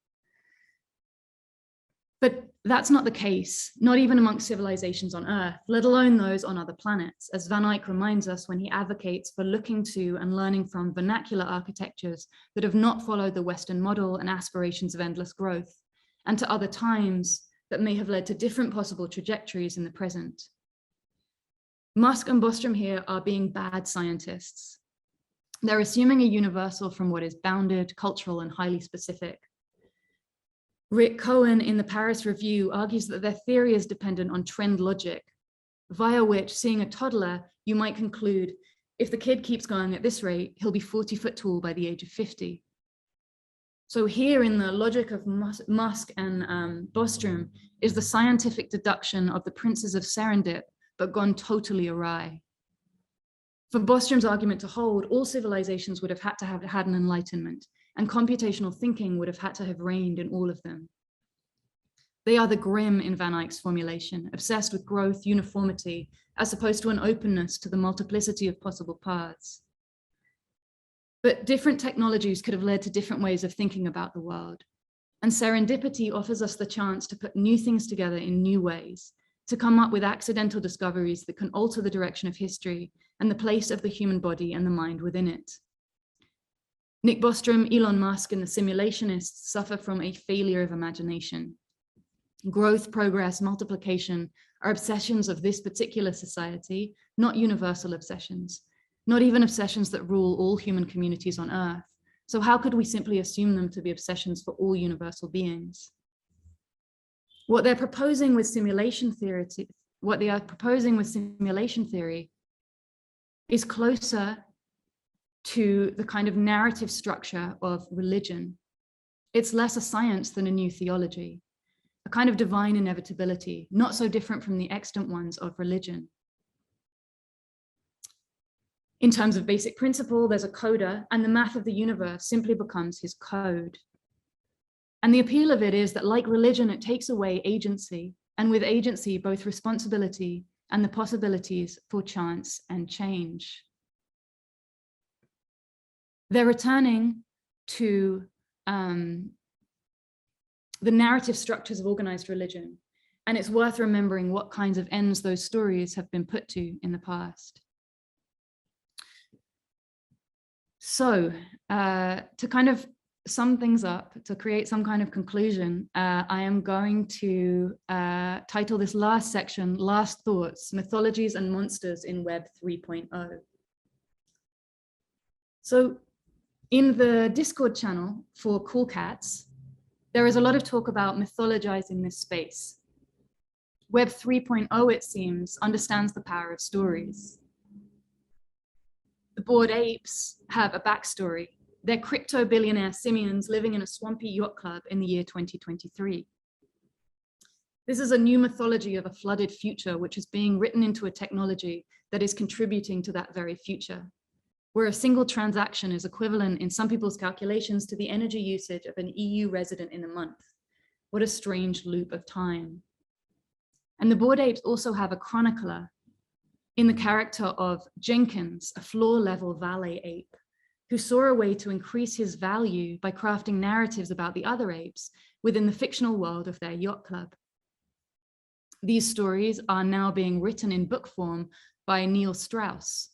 But that's not the case, not even amongst civilizations on Earth, let alone those on other planets, as Van Eyck reminds us when he advocates for looking to and learning from vernacular architectures that have not followed the Western model and aspirations of endless growth, and to other times that may have led to different possible trajectories in the present. Musk and Bostrom here are being bad scientists. They're assuming a universal from what is bounded, cultural, and highly specific. Rick Cohen in the Paris Review argues that their theory is dependent on trend logic, via which, seeing a toddler, you might conclude, if the kid keeps going at this rate, he'll be 40 foot tall by the age of 50. So here in the logic of Musk and Bostrom is the scientific deduction of the princes of Serendip, but gone totally awry. For Bostrom's argument to hold, all civilizations would have had to have had an enlightenment, and computational thinking would have had to have reigned in all of them. They are the grim in Van Eyck's formulation, obsessed with growth, uniformity, as opposed to an openness to the multiplicity of possible paths. But different technologies could have led to different ways of thinking about the world. And serendipity offers us the chance to put new things together in new ways, to come up with accidental discoveries that can alter the direction of history and the place of the human body and the mind within it. Nick Bostrom, Elon Musk, and the simulationists suffer from a failure of imagination. Growth, progress, multiplication are obsessions of this particular society, not universal obsessions, not even obsessions that rule all human communities on Earth. So how could we simply assume them to be obsessions for all universal beings? What they're proposing with simulation theory, is closer to the kind of narrative structure of religion. It's less a science than a new theology, a kind of divine inevitability, not so different from the extant ones of religion. In terms of basic principle, there's a coder, and the math of the universe simply becomes his code. And the appeal of it is that, like religion, it takes away agency, and with agency, both responsibility and the possibilities for chance and change. They're returning to the narrative structures of organized religion, and it's worth remembering what kinds of ends those stories have been put to in the past. So to kind of sum things up, to create some kind of conclusion, I am going to title this last section, Last Thoughts, Mythologies and Monsters in Web 3.0. So in the Discord channel for Cool Cats, there is a lot of talk about mythologizing this space. Web 3.0, it seems, understands the power of stories. The Bored Apes have a backstory. They're crypto-billionaire simians living in a swampy yacht club in the year 2023. This is a new mythology of a flooded future, which is being written into a technology that is contributing to that very future, where a single transaction is equivalent in some people's calculations to the energy usage of an EU resident in a month. What a strange loop of time. And the Bored Apes also have a chronicler in the character of Jenkins, a floor-level valet ape, who saw a way to increase his value by crafting narratives about the other apes within the fictional world of their yacht club. These stories are now being written in book form by Neil Strauss,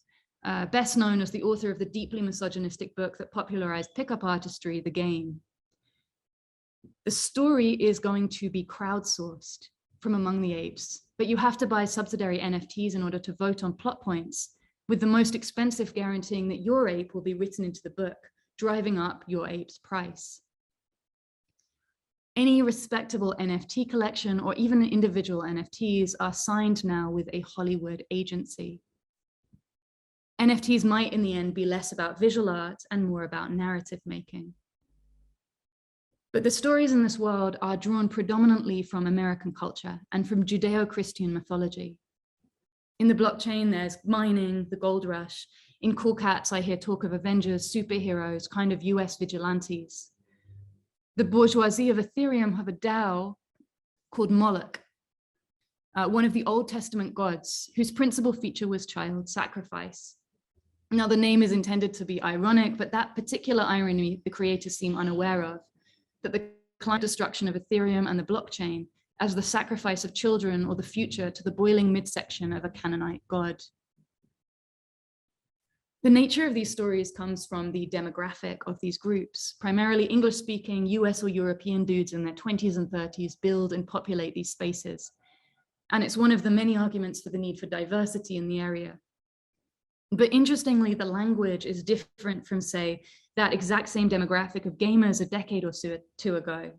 best known as the author of the deeply misogynistic book that popularized pickup artistry, The Game. The story is going to be crowdsourced from among the apes, but you have to buy subsidiary NFTs in order to vote on plot points, with the most expensive guaranteeing that your ape will be written into the book, driving up your ape's price. Any respectable NFT collection or even individual NFTs are signed now with a Hollywood agency. NFTs might in the end be less about visual art and more about narrative making. But the stories in this world are drawn predominantly from American culture and from Judeo-Christian mythology. In the blockchain, there's mining, the gold rush. In Cool Cats, I hear talk of Avengers, superheroes, kind of US vigilantes. The bourgeoisie of Ethereum have a DAO called Moloch. one of the Old Testament gods whose principal feature was child sacrifice. Now, the name is intended to be ironic, but that particular irony the creators seem unaware of, that the climate destruction of Ethereum and the blockchain as the sacrifice of children or the future to the boiling midsection of a Canaanite god. The nature of these stories comes from the demographic of these groups. Primarily English-speaking US or European dudes in their 20s and 30s build and populate these spaces. And it's one of the many arguments for the need for diversity in the area. But interestingly, the language is different from, say, that exact same demographic of gamers a decade or two ago.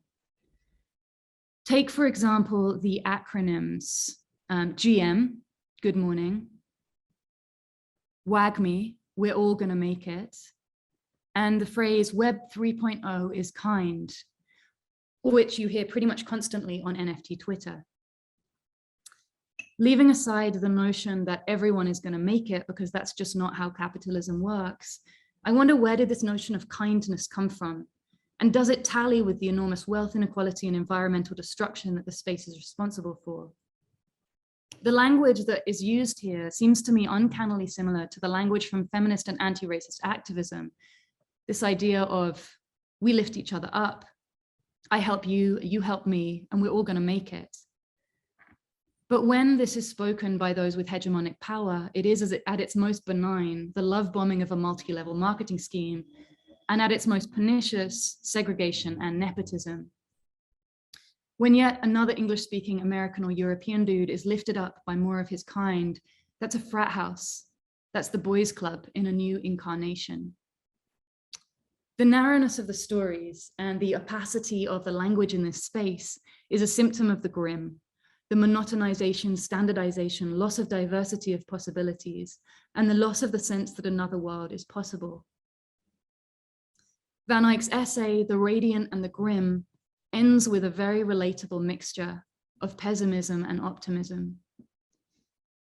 Take, for example, the acronyms GM, good morning, WAGME, we're all gonna make it, and the phrase Web 3.0 is kind, which you hear pretty much constantly on NFT Twitter. Leaving aside the notion that everyone is gonna make it, because that's just not how capitalism works, I wonder, where did this notion of kindness come from? And does it tally with the enormous wealth inequality and environmental destruction that the space is responsible for? The language that is used here seems to me uncannily similar to the language from feminist and anti-racist activism. This idea of, we lift each other up, I help you, you help me, and we're all gonna make it. But when this is spoken by those with hegemonic power, it is at its most benign, the love bombing of a multi-level marketing scheme, and at its most pernicious, segregation and nepotism. When yet another English-speaking American or European dude is lifted up by more of his kind, that's a frat house. That's the boys' club in a new incarnation. The narrowness of the stories and the opacity of the language in this space is a symptom of the grim, the monotonization, standardization, loss of diversity of possibilities, and the loss of the sense that another world is possible. Van Eyck's essay, The Radiant and the Grim, ends with a very relatable mixture of pessimism and optimism.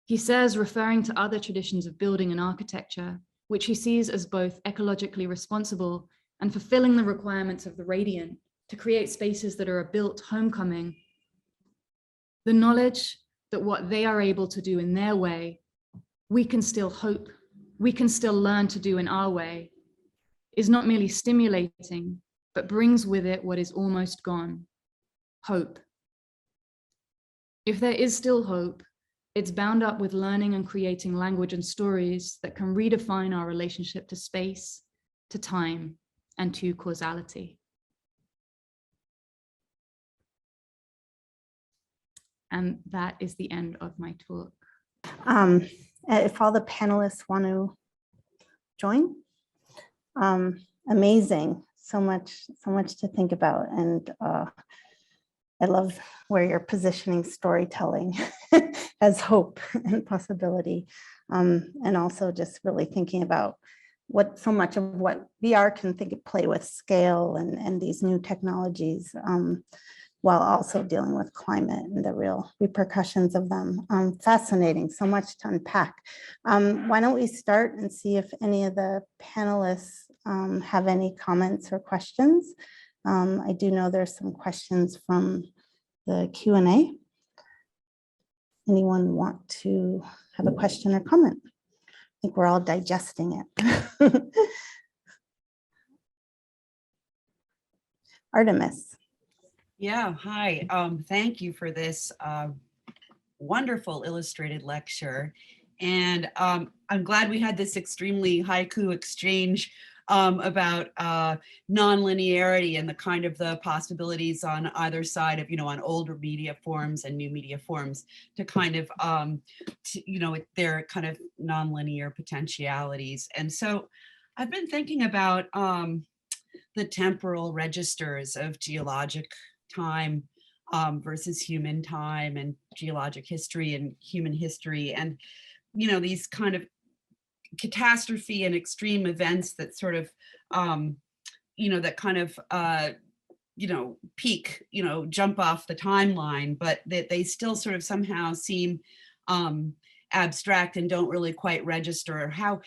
He says, referring to other traditions of building and architecture, which he sees as both ecologically responsible and fulfilling the requirements of the radiant to create spaces that are a built homecoming, the knowledge that what they are able to do in their way, we can still hope, we can still learn to do in our way, is not merely stimulating, but brings with it what is almost gone, hope. If there is still hope, it's bound up with learning and creating language and stories that can redefine our relationship to space, to time, and to causality. And that is the end of my talk. If all the panelists want to join, amazing. So much to think about. And I love where you're positioning storytelling as hope and possibility. And also just really thinking about what so much of what VR can play with scale and these new technologies, while also dealing with climate and the real repercussions of them. Fascinating, so much to unpack. Why don't we start and see if any of the panelists have any comments or questions. I do know there's some questions from the Q&A. Anyone want to have a question or comment? I think we're all digesting it. Artemis. Yeah, hi. Thank you for this wonderful illustrated lecture. And I'm glad we had this extremely haiku exchange about non-linearity and the kind of the possibilities on either side of, on older media forms and new media forms to kind of, their kind of non-linear potentialities. And so I've been thinking about the temporal registers of geologic time versus human time and geologic history and human history. And, these kind of catastrophe and extreme events that sort of, that kind of, peak, jump off the timeline, but that they still sort of somehow seem abstract and don't really quite register how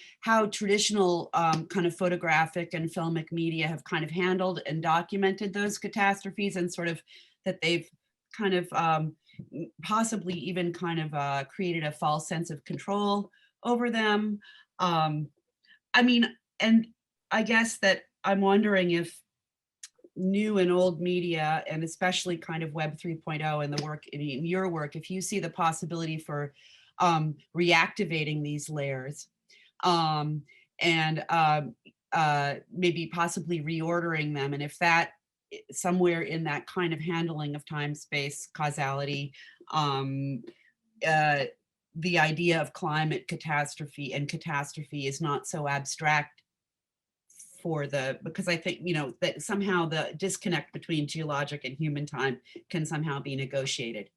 traditional kind of photographic and filmic media have kind of handled and documented those catastrophes, and sort of that they've kind of possibly even kind of created a false sense of control over them. I mean, and I guess that I'm wondering if new and old media, and especially kind of Web 3.0 and the work in your work, if you see the possibility for reactivating these layers and maybe possibly reordering them, and if that somewhere in that kind of handling of time, space, causality, the idea of climate catastrophe and catastrophe is not so abstract because I think, that somehow the disconnect between geologic and human time can somehow be negotiated.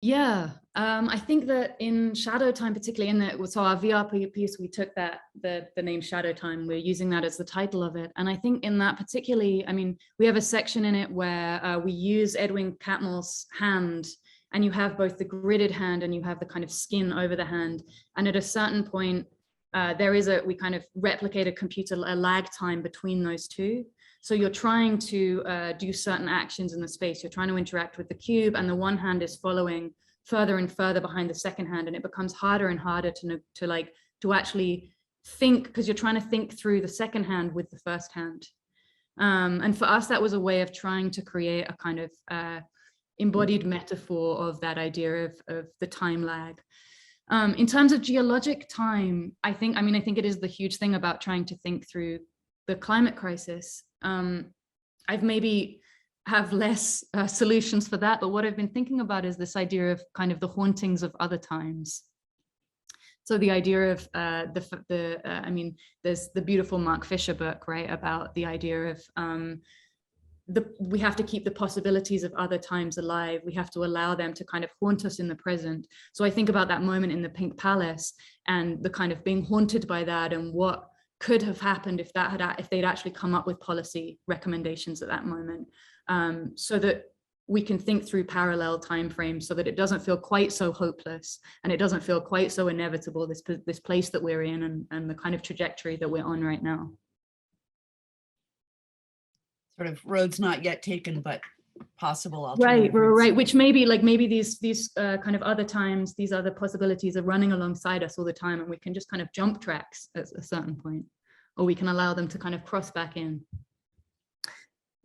Yeah, I think that in Shadow Time, particularly so our VR piece, we took the name Shadow Time, we're using that as the title of it. And I think in that particularly, I mean, we have a section in it where we use Edwin Catmull's hand, and you have both the gridded hand and you have the kind of skin over the hand. And at a certain point, we kind of replicate a lag time between those two. So you're trying to do certain actions in the space. You're trying to interact with the cube, and the one hand is following further and further behind the second hand, and it becomes harder and harder to actually think, because you're trying to think through the second hand with the first hand. And for us, that was a way of trying to create a kind of embodied metaphor of that idea of the time lag. In terms of geologic time, I think it is the huge thing about trying to think through the climate crisis. I've maybe have less solutions for that, but what I've been thinking about is this idea of kind of the hauntings of other times. So the idea of there's the beautiful Mark Fisher book, right, about the idea of we have to keep the possibilities of other times alive. We have to allow them to kind of haunt us in the present. So I think about that moment in the Pink Palace and the kind of being haunted by that, and what could have happened if they'd actually come up with policy recommendations at that moment, so that we can think through parallel timeframes, so that it doesn't feel quite so hopeless and it doesn't feel quite so inevitable, this place that we're in and the kind of trajectory that we're on right now. Sort of roads not yet taken, but possible alternatives. Right. Which maybe these kind of other times, these other possibilities are running alongside us all the time, and we can just kind of jump tracks at a certain point, or we can allow them to kind of cross back in.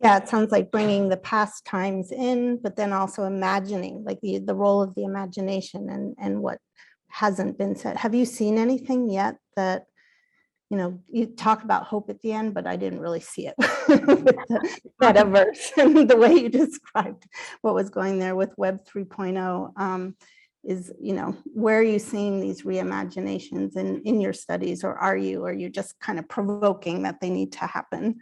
Yeah, it sounds like bringing the past times in, but then also imagining, like the role of the imagination and what hasn't been said. Have you seen anything yet that, you talk about hope at the end, but I didn't really see it with the metaverse and the way you described what was going there with Web 3.0. Is, where are you seeing these reimaginations in your studies, or are you just kind of provoking that they need to happen?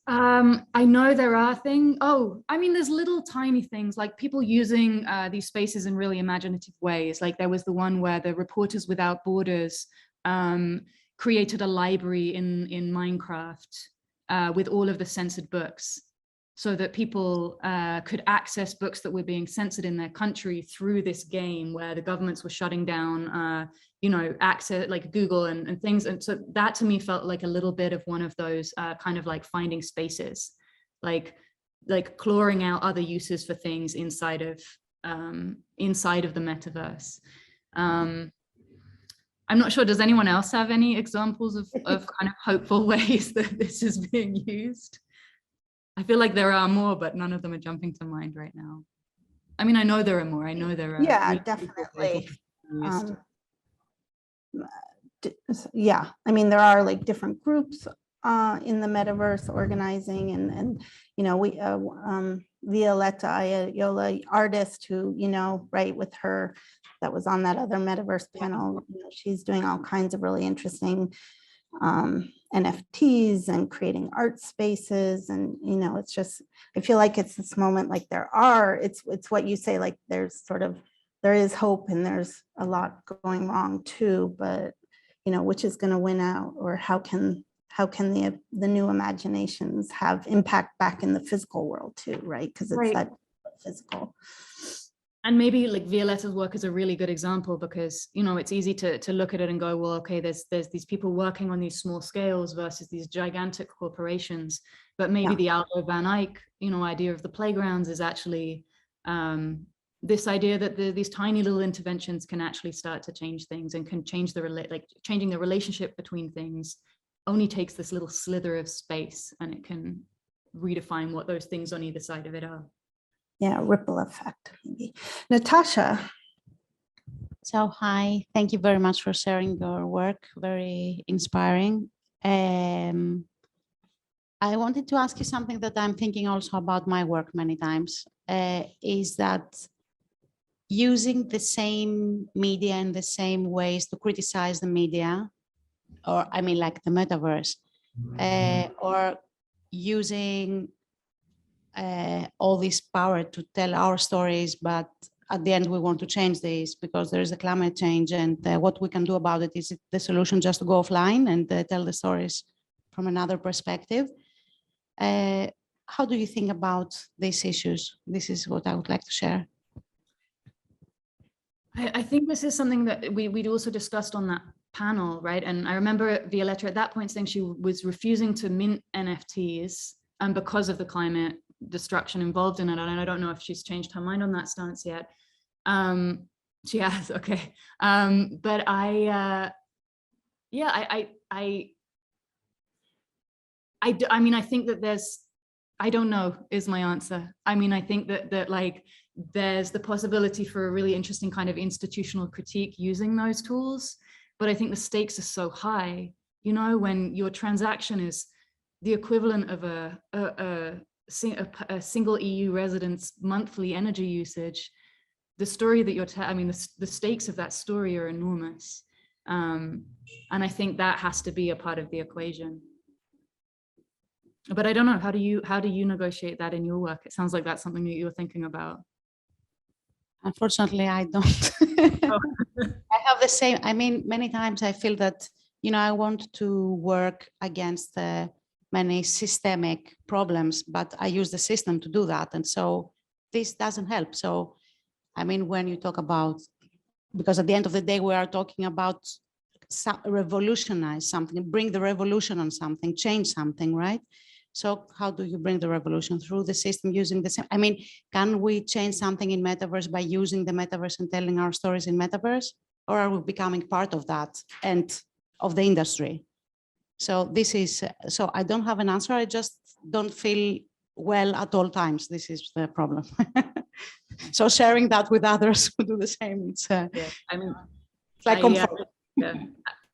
I know there are things. There's little tiny things, like people using these spaces in really imaginative ways. Like there was the one where the Reporters Without Borders created a library in Minecraft with all of the censored books, so that people could access books that were being censored in their country through this game where the governments were shutting down, access, like Google and things. And so that to me felt like a little bit of one of those kind of like finding spaces, like clawing out other uses for things inside of the metaverse. I'm not sure, does anyone else have any examples of kind of hopeful ways that this is being used? I feel like there are more, but none of them are jumping to mind right now. I mean, I know there are more. I know there are. Yeah, definitely. Yeah, I mean, there are like different groups in the metaverse organizing, and we Violetta Ayola, artist who, right, with her, that was on that other metaverse panel, she's doing all kinds of really interesting NFTs and creating art spaces. And, it's just, I feel like it's this moment, like it's what you say, like there is hope and there's a lot going wrong too, but, which is going to win out, or how can the new imaginations have impact back in the physical world too, right? Because it's that physical. And maybe like Violetta's work is a really good example because, you know, it's easy to look at it and go, well, okay, there's these people working on these small scales versus these gigantic corporations. But maybe the Aldo Van Eyck, you know, idea of the playgrounds is actually this idea that these tiny little interventions can actually start to change things and can change changing the relationship between things only takes this little slither of space, and it can redefine what those things on either side of it are. Yeah, ripple effect, maybe. Natasha. So, hi, thank you very much for sharing your work, very inspiring. I wanted to ask you something that I'm thinking also about my work many times, is that using the same media in the same ways to criticize the media, or I mean like the metaverse, or using all this power to tell our stories, but at the end we want to change this because there is a climate change, and what we can do about it, is it the solution just to go offline and tell the stories from another perspective? How do you think about these issues? This is what I would like to share. I think this is something that we'd also discussed on that panel, right? And I remember Violetta at that point saying she was refusing to mint NFTs because of the climate destruction involved in it. And I don't know if she's changed her mind on that stance yet. She has, okay. But I mean, I think that I don't know is my answer. I mean, I think that like there's the possibility for a really interesting kind of institutional critique using those tools. But I think the stakes are so high, you know, when your transaction is the equivalent of a single EU resident's monthly energy usage, the story that you're I mean, the stakes of that story are enormous. And I think that has to be a part of the equation. But I don't know, how do you negotiate that in your work? It sounds like that's something that you're thinking about. Unfortunately, I don't. Oh. I have the same, I mean, many times I feel that, you know, I want to work against many systemic problems, but I use the system to do that. And so this doesn't help. So, I mean, when you talk about, because at the end of the day, we are talking about revolutionize something, bring the revolution on something, change something, right? So how do you bring the revolution through the system using the same? I mean, can we change something in Metaverse by using the Metaverse and telling our stories in Metaverse? Or are we becoming part of that and of the industry? So this is, so I don't have an answer. I just don't feel well at all times. This is the problem. So sharing that with others who do the same, it's yeah, I mean, it's like comfort. Yeah.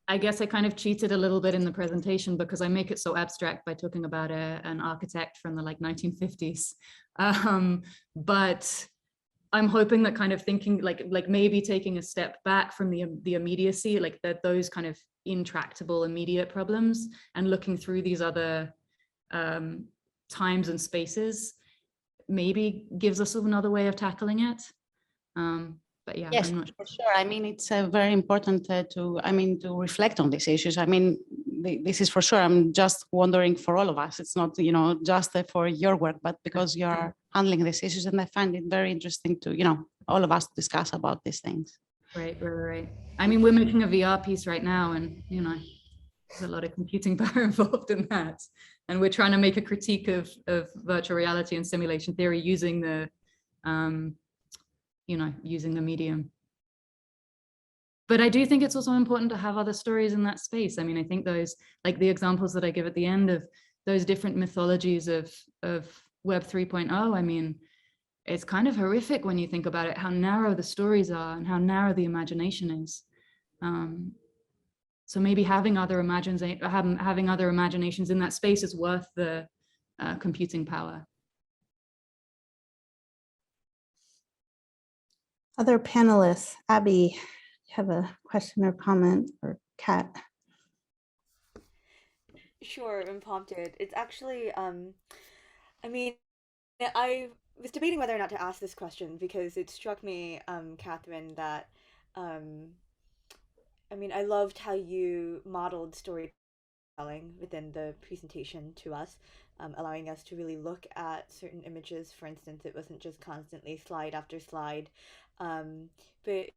I guess I kind of cheated a little bit in the presentation because I make it so abstract by talking about an architect from the like 1950s. But I'm hoping that kind of thinking like maybe taking a step back from the immediacy, like those kind of intractable immediate problems, and looking through these other times and spaces maybe gives us another way of tackling it. But yeah, yes, I'm not for sure. I mean, it's very important to reflect on these issues. I mean, this is for sure. I'm just wondering for all of us. It's not, you know, just for your work, but because you're handling these issues, and I find it very interesting to, you know, all of us discuss about these things. Right. I mean, we're making a VR piece right now, and you know, there's a lot of computing power involved in that, and we're trying to make a critique of virtual reality and simulation theory using the using the medium. But I do think it's also important to have other stories in that space. I mean, I think those, like the examples that I give at the end of those different mythologies of Web 3.0, I mean, it's kind of horrific when you think about it, how narrow the stories are and how narrow the imagination is. So maybe having other imaginations in that space is worth the computing power. Other panelists, Abby, you have a question or comment, or Kat? Sure, unprompted. It's actually, I mean, I was debating whether or not to ask this question because it struck me, Kathryn, that, I mean, I loved how you modeled storytelling storytelling within the presentation to us, allowing us to really look at certain images. For instance, it wasn't just constantly slide after slide, but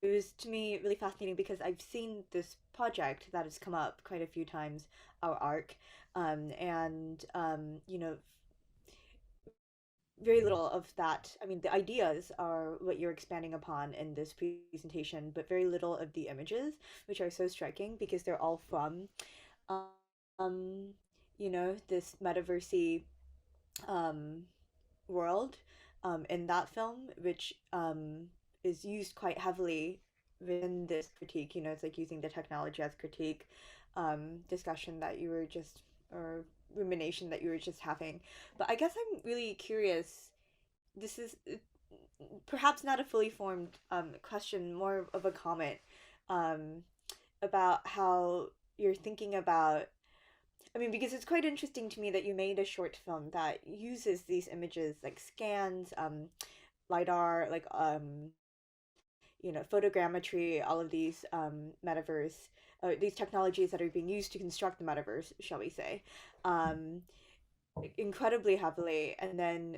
it was, to me, really fascinating because I've seen this project that has come up quite a few times, our ARC, you know, very little of that. I mean, the ideas are what you're expanding upon in this presentation, but very little of the images, which are so striking because they're all from, you know, this metaversy world in that film, which is used quite heavily within this critique. You know, it's like using the technology as critique discussion that you were just, or rumination that you were just having. But I guess I'm really curious. This is perhaps not a fully formed question, more of a comment about how you're thinking about. I mean, because it's quite interesting to me that you made a short film that uses these images, like scans, LiDAR, like you know, photogrammetry, all of these metaverse, these technologies that are being used to construct the metaverse, shall we say, incredibly heavily. And then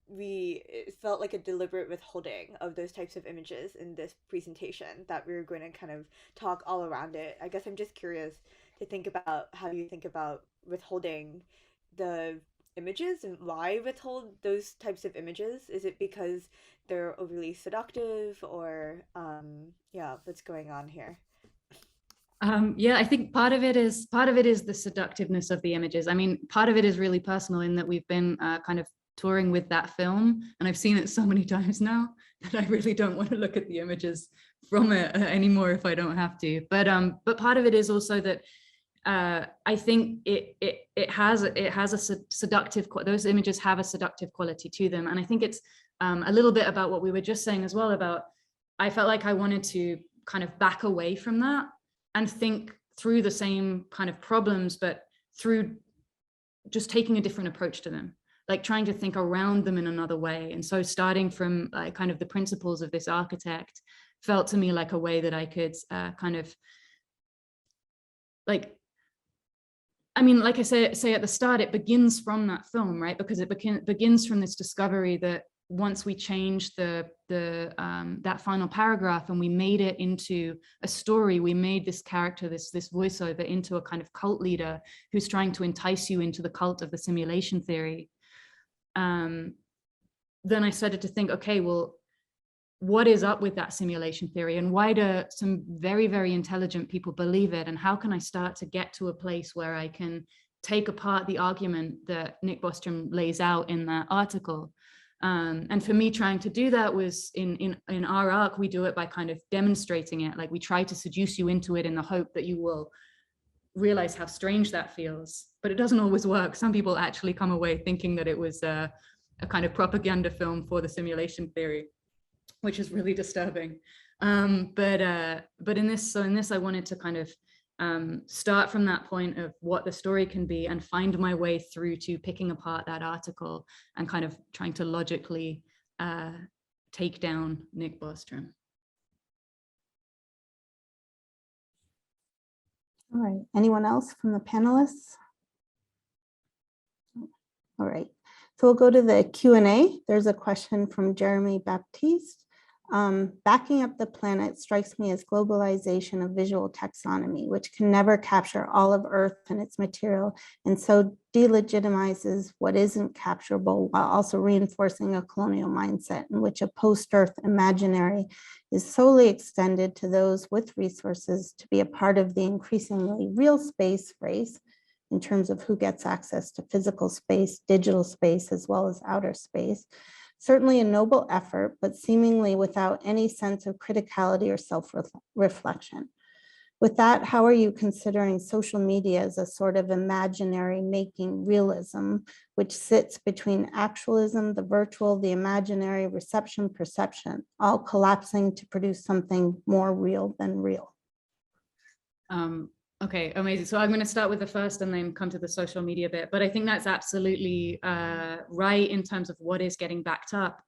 it felt like a deliberate withholding of those types of images in this presentation that we were going to kind of talk all around it. I guess I'm just curious to think about how you think about withholding the images and why withhold those types of images. Is it because they're overly seductive, or yeah, what's going on here? Yeah, I think part of it is the seductiveness of the images. I mean, part of it is really personal in that we've been kind of touring with that film, and I've seen it so many times now that I really don't want to look at the images from it anymore if I don't have to. But part of it is also that I think it has a seductive, those images have a seductive quality to them. And I think it's a little bit about what we were just saying as well about, I felt like I wanted to kind of back away from that and think through the same kind of problems, but through just taking a different approach to them, like trying to think around them in another way. And so starting from kind of the principles of this architect felt to me like a way that I could kind of like, I mean, like I say at the start, it begins from that film, right? Because it begins from this discovery that once we changed that final paragraph and we made it into a story, we made this character, this voiceover, into a kind of cult leader who's trying to entice you into the cult of the simulation theory. Then I started to think, okay, well, what is up with that simulation theory, and why do some very, very intelligent people believe it? And how can I start to get to a place where I can take apart the argument that Nick Bostrom lays out in that article? And for me, trying to do that was in our arc, we do it by kind of demonstrating it. Like we try to seduce you into it in the hope that you will realize how strange that feels, but it doesn't always work. Some people actually come away thinking that it was a kind of propaganda film for the simulation theory, which is really disturbing. But in this, I wanted to kind of start from that point of what the story can be and find my way through to picking apart that article and kind of trying to logically take down Nick Bostrom. All right, anyone else from the panelists? All right, so we'll go to the Q&A. There's a question from Jeremy Baptiste. Backing up the planet strikes me as globalization of visual taxonomy, which can never capture all of Earth and its material, and so delegitimizes what isn't capturable, while also reinforcing a colonial mindset in which a post-Earth imaginary is solely extended to those with resources to be a part of the increasingly real space race in terms of who gets access to physical space, digital space, as well as outer space. Certainly a noble effort, but seemingly without any sense of criticality or self-reflection. With that, how are you considering social media as a sort of imaginary making realism, which sits between actualism, the virtual, the imaginary, reception, perception, all collapsing to produce something more real than real? Okay, amazing. So I'm going to start with the first and then come to the social media bit. But I think that's absolutely right in terms of what is getting backed up.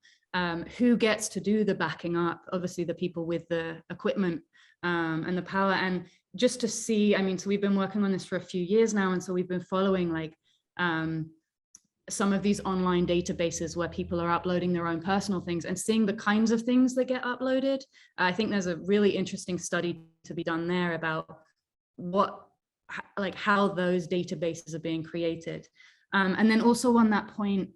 Who gets to do the backing up? Obviously, the people with the equipment. and the power. And just to see, I mean, so we've been working on this for a few years now, and so we've been following like some of these online databases where people are uploading their own personal things and seeing the kinds of things that get uploaded. I think there's a really interesting study to be done there about how those databases are being created. And then also on that point,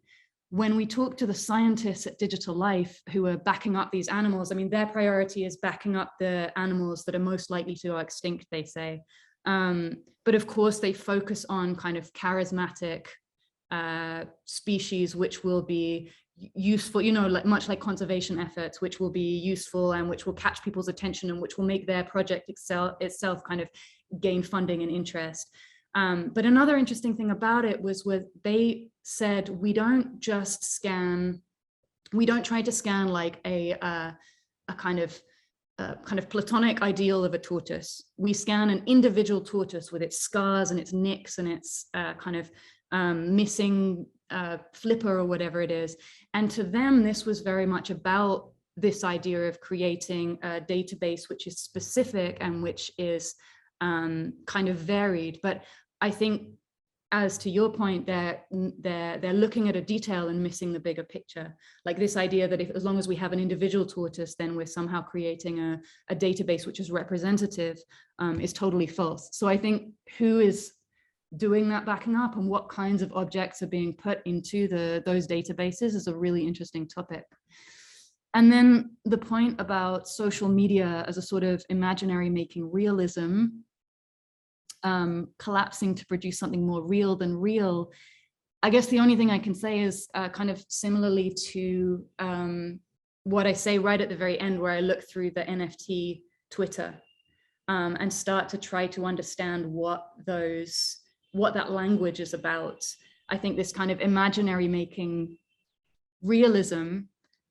when we talk to the scientists at Digital Life who are backing up these animals, I mean, their priority is backing up the animals that are most likely to go extinct, they say. But of course, they focus on kind of charismatic species, which will be useful, you know, like much like conservation efforts, which will be useful and which will catch people's attention and which will make their project itself kind of gain funding and interest. But another interesting thing about it was they said, we don't try to scan like a kind of platonic ideal of a tortoise. We scan an individual tortoise with its scars and its nicks and its kind of missing flipper or whatever it is. And to them, this was very much about this idea of creating a database which is specific and which is kind of varied. But I think, as to your point, they're looking at a detail and missing the bigger picture. Like this idea that as long as we have an individual tortoise, then we're somehow creating a database which is representative is totally false. So I think who is doing that backing up and what kinds of objects are being put into those databases is a really interesting topic. And then the point about social media as a sort of imaginary making realism, collapsing to produce something more real than real. I guess the only thing I can say is kind of similarly to what I say right at the very end, where I look through the NFT Twitter and start to try to understand what that language is about. I think this kind of imaginary making realism,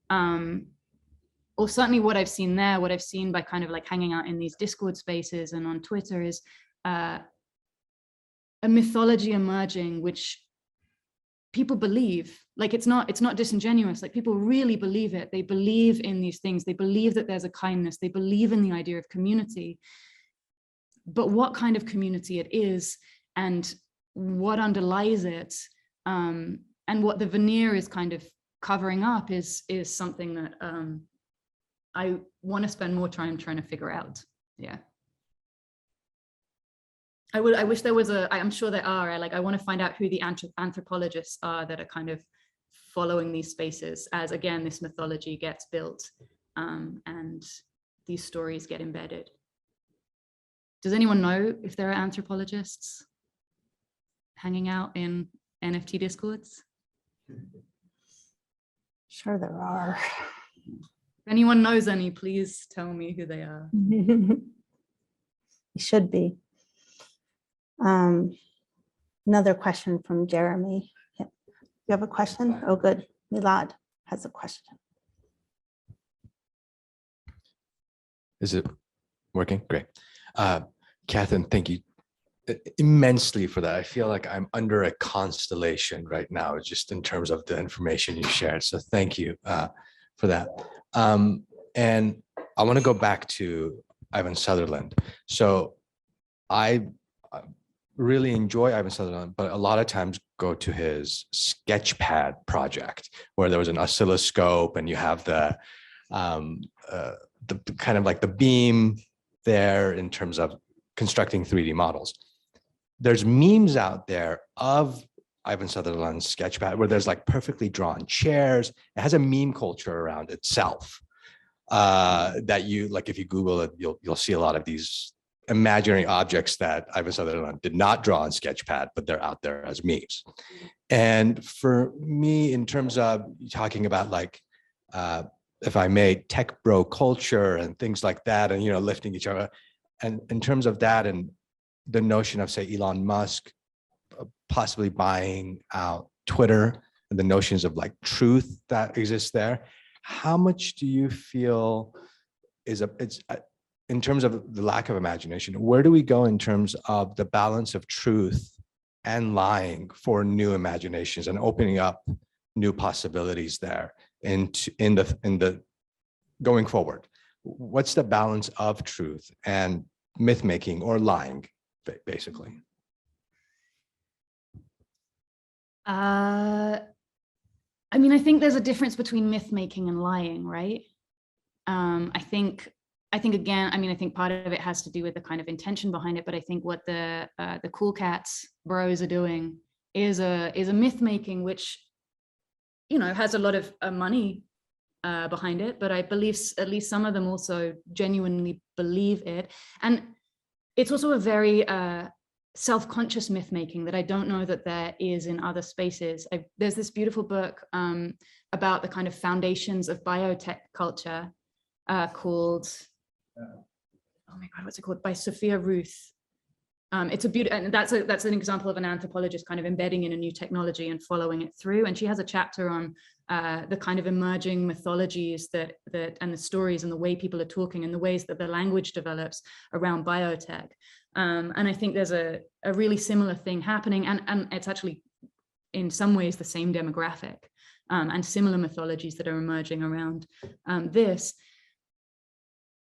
or certainly what I've seen there, what I've seen by kind of like hanging out in these Discord spaces and on Twitter is a mythology emerging, which people believe. Like it's not disingenuous. Like people really believe it. They believe in these things. They believe that there's a kindness. They believe in the idea of community. But what kind of community it is, and what underlies it, and what the veneer is kind of covering up is something that I want to spend more time trying to figure out. Yeah. I wish there was I'm sure there are, I want to find out who the anthropologists are that are kind of following these spaces as, again, this mythology gets built and these stories get embedded. Does anyone know if there are anthropologists hanging out in NFT Discords? Sure there are. If anyone knows any, please tell me who they are. You should be. Another question from Jeremy. Yeah. You have a question? Oh, good. Milad has a question. Is it working? Great. Kathryn, thank you immensely for that. I feel like I'm under a constellation right now, just in terms of the information you shared. So thank you for that. And I want to go back to Ivan Sutherland. So I really enjoy Ivan Sutherland, but a lot of times go to his Sketchpad project, where there was an oscilloscope and you have the kind of like the beam there in terms of constructing 3D models. There's memes out there of Ivan Sutherland's Sketchpad where there's like perfectly drawn chairs. It has a meme culture around itself that you, like, if you Google it, you'll see a lot of these imaginary objects that Ivan Sutherland did not draw on Sketchpad, but they're out there as memes. And for me, in terms of talking about, like, if I may, tech bro culture and things like that, and, you know, lifting each other, and in terms of that, and the notion of, say, Elon Musk possibly buying out Twitter, and the notions of like truth that exists there, how much do you feel it's in terms of the lack of imagination, where do we go in terms of the balance of truth and lying for new imaginations and opening up new possibilities there in the going forward? what's the balance of truth and myth making or lying, basically? I mean, I think there's a difference between myth making and lying, right? I think again, I mean, I think part of it has to do with the kind of intention behind it, but I think what the cool cats bros are doing is a myth making, which, you know, has a lot of money behind it, but I believe at least some of them also genuinely believe it. And it's also a very self-conscious myth making that I don't know that there is in other spaces. There's this beautiful book about the kind of foundations of biotech culture called, oh my God, what's it called? By Sophia Ruth. It's a beautiful, and that's an example of an anthropologist kind of embedding in a new technology and following it through. And she has a chapter on the kind of emerging mythologies that and the stories and the way people are talking and the ways that the language develops around biotech. And I think there's a really similar thing happening, and it's actually in some ways the same demographic and similar mythologies that are emerging around this.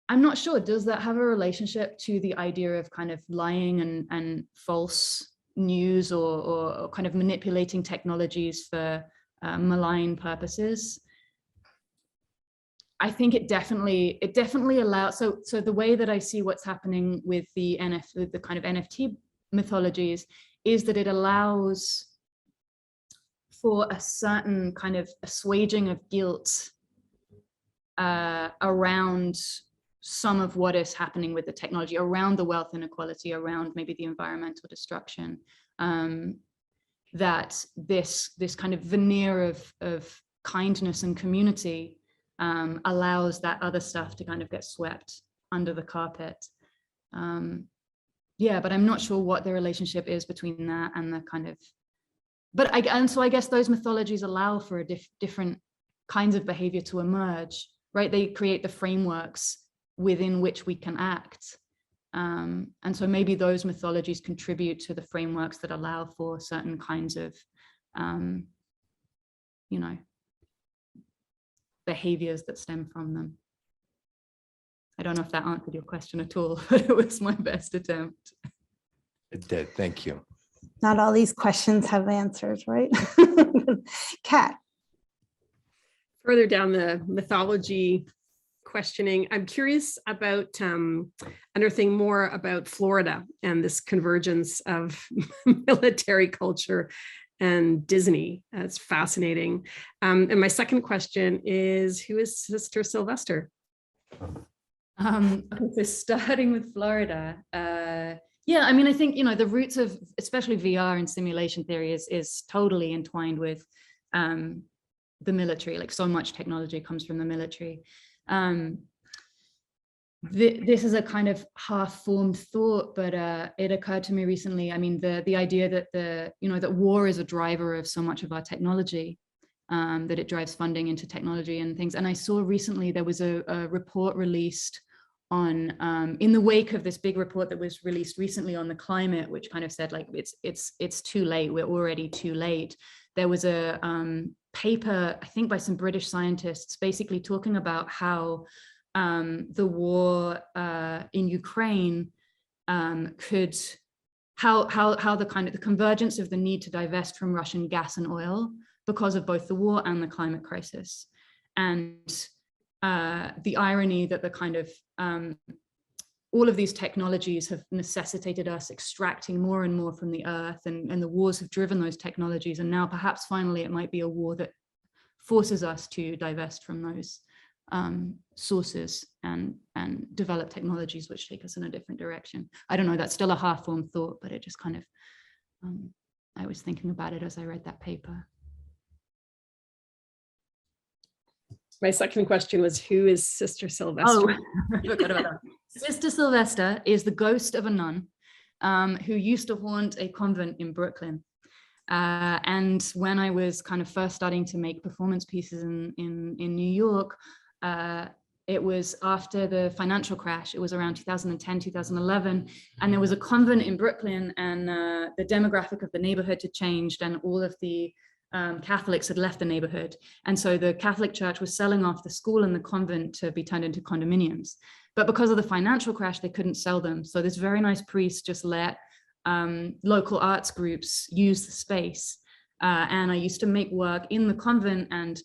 I'm not sure, does that have a relationship to the idea of kind of lying and false news or kind of manipulating technologies for malign purposes? I think it definitely allows, so the way that I see what's happening with the kind of NFT mythologies is that it allows for a certain kind of assuaging of guilt around some of what is happening with the technology, around the wealth inequality, around maybe the environmental destruction, that this kind of veneer of kindness and community allows that other stuff to kind of get swept under the carpet. Yeah, but I'm not sure what the relationship is between that and the kind of, and so I guess those mythologies allow for different kinds of behavior to emerge, right? They create the frameworks within which we can act. And so maybe those mythologies contribute to the frameworks that allow for certain kinds of, you know, behaviors that stem from them. I don't know if that answered your question at all, but it was my best attempt. It did, thank you. Not all these questions have answers, right? Kat. Further down the mythology questioning, I'm curious about unearthing more about Florida and this convergence of military culture and Disney. It's fascinating. And my second question is, who is Sister Sylvester? Okay, so starting with Florida, yeah, I mean, I think, you know, the roots of especially VR and simulation theory is totally entwined with the military. Like, so much technology comes from the military. This is a kind of half-formed thought, but it occurred to me recently. I mean, the idea that that war is a driver of so much of our technology, that it drives funding into technology and things. And I saw recently there was a report released on in the wake of this big report that was released recently on the climate, which kind of said, like, it's too late, we're already too late. There was a paper, I think by some British scientists, basically talking about how the war in Ukraine could, how the kind of the convergence of the need to divest from Russian gas and oil because of both the war and the climate crisis. And the irony that the kind of all of these technologies have necessitated us extracting more and more from the earth, and the wars have driven those technologies. And now perhaps finally it might be a war that forces us to divest from those sources and develop technologies which take us in a different direction. I don't know, that's still a half-formed thought, but it just kind of, I was thinking about it as I read that paper. My second question was, who is Sister Sylvester? Oh, I forgot about that. Sister Sylvester is the ghost of a nun who used to haunt a convent in Brooklyn. And when I was kind of first starting to make performance pieces in New York, it was after the financial crash. It was around 2010, 2011. And there was a convent in Brooklyn, and the demographic of the neighborhood had changed, and all of the Catholics had left the neighborhood. And so the Catholic Church was selling off the school and the convent to be turned into condominiums. But because of the financial crash, they couldn't sell them. So this very nice priest just let local arts groups use the space. And I used to make work in the convent, and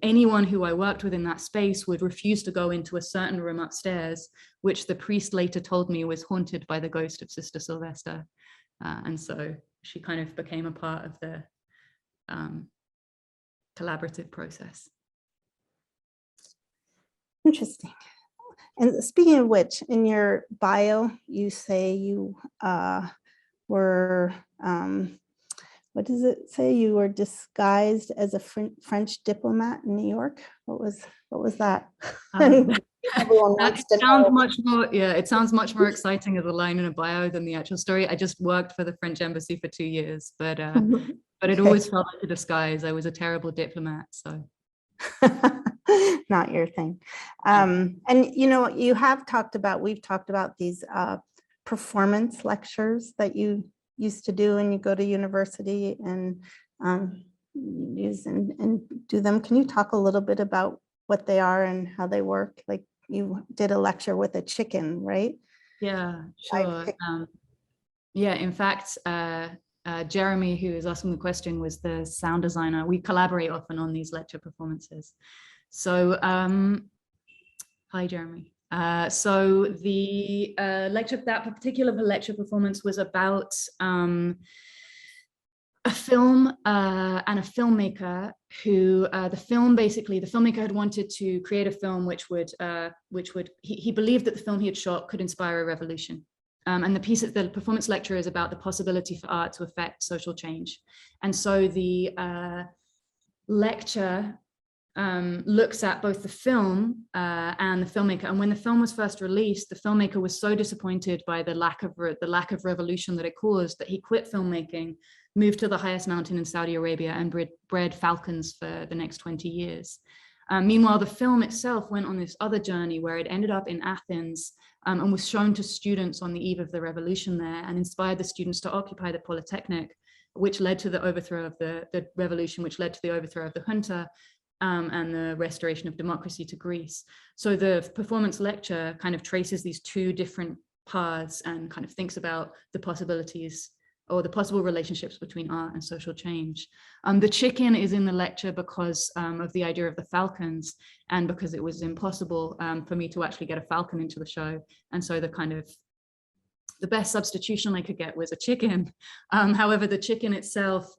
anyone who I worked with in that space would refuse to go into a certain room upstairs, which the priest later told me was haunted by the ghost of Sister Sylvester. And so she kind of became a part of the collaborative process. Interesting. And speaking of which, in your bio, you say you were, what does it say? You were disguised as a French diplomat in New York. What was that? Everyone wants to know. Much more, yeah, it sounds much more exciting as a line in a bio than the actual story. I just worked for the French embassy for 2 years, but it always felt like a disguise. I was a terrible diplomat, so. Not your thing. And we've talked about these performance lectures that you used to do when you go to university and use and do them. Can you talk a little bit about what they are and how they work? Like you did a lecture with a chicken, right? Yeah, sure. Yeah, in fact, Jeremy, who is asking the question, was the sound designer. We collaborate often on these lecture performances. So, hi, Jeremy. So the that particular lecture performance was about a film and a filmmaker who the filmmaker had wanted to create a film which would he believed that the film he had shot could inspire a revolution. And the performance lecture is about the possibility for art to affect social change. And so the lecture looks at both the film and the filmmaker. And when the film was first released, the filmmaker was so disappointed by the lack of revolution that it caused that he quit filmmaking, moved to the highest mountain in Saudi Arabia, and bred falcons for the next 20 years. Meanwhile, the film itself went on this other journey where it ended up in Athens and was shown to students on the eve of the revolution there, and inspired the students to occupy the Polytechnic, which led to the overthrow of the revolution, which led to the overthrow of the junta, and the restoration of democracy to Greece. So the performance lecture kind of traces these two different paths and kind of thinks about the possibilities or the possible relationships between art and social change. The chicken is in the lecture because of the idea of the falcons, and because it was impossible for me to actually get a falcon into the show. And so the best substitution I could get was a chicken. However, the chicken itself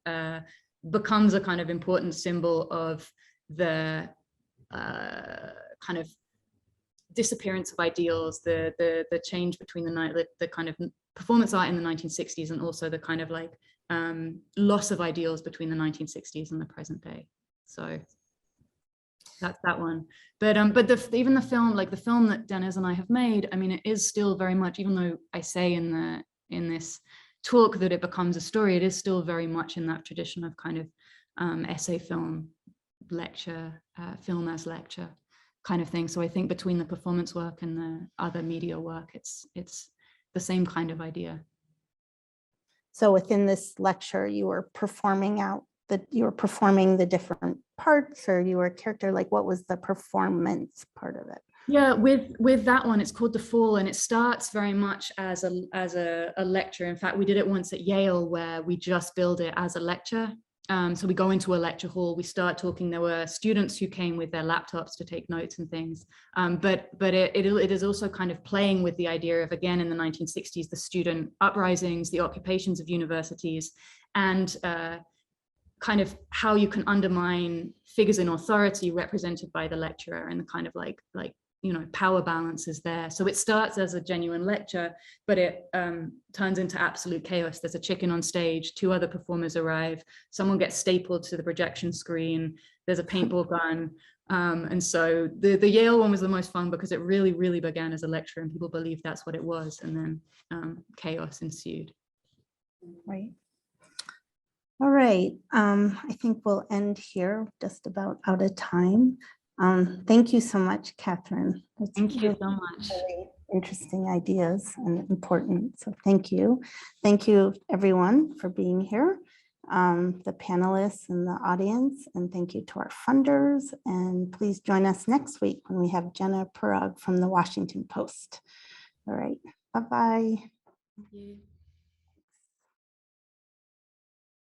becomes a kind of important symbol of the kind of disappearance of ideals, the change between the kind of performance art in the 1960s, and also the kind of like loss of ideals between the 1960s and the present day. So that's that one. But even the film, like the film that Deniz and I have made, I mean, it is still very much, even though I say in this talk that it becomes a story, it is still very much in that tradition of kind of essay film, lecture, film as lecture kind of thing. So I think between the performance work and the other media work, it's the same kind of idea. So within this lecture, you were performing the different parts, or you were a character. Like, what was the performance part of it? Yeah, with that one, it's called The Fall, and it starts very much as a lecture. In fact, we did it once at Yale, where we just billed it as a lecture. So we go into a lecture hall, we start talking. There were students who came with their laptops to take notes and things. But it is also kind of playing with the idea of, again, in the 1960s, the student uprisings, the occupations of universities, and kind of how you can undermine figures in authority represented by the lecturer, and the kind of like power balance is there. So it starts as a genuine lecture, but it turns into absolute chaos. There's a chicken on stage, 2 other performers arrive, someone gets stapled to the projection screen, there's a paintball gun. And so the Yale one was the most fun because it really, really began as a lecture and people believed that's what it was. And then chaos ensued. Right. All right. I think we'll end here, just about out of time. Thank you so much, Kathryn. Thank you so much. Really interesting ideas and important. So thank you. Thank you, everyone, for being here. the panelists and the audience, and thank you to our funders. And please join us next week when we have Jenna Parag from the Washington Post. All right, bye-bye. Thank you.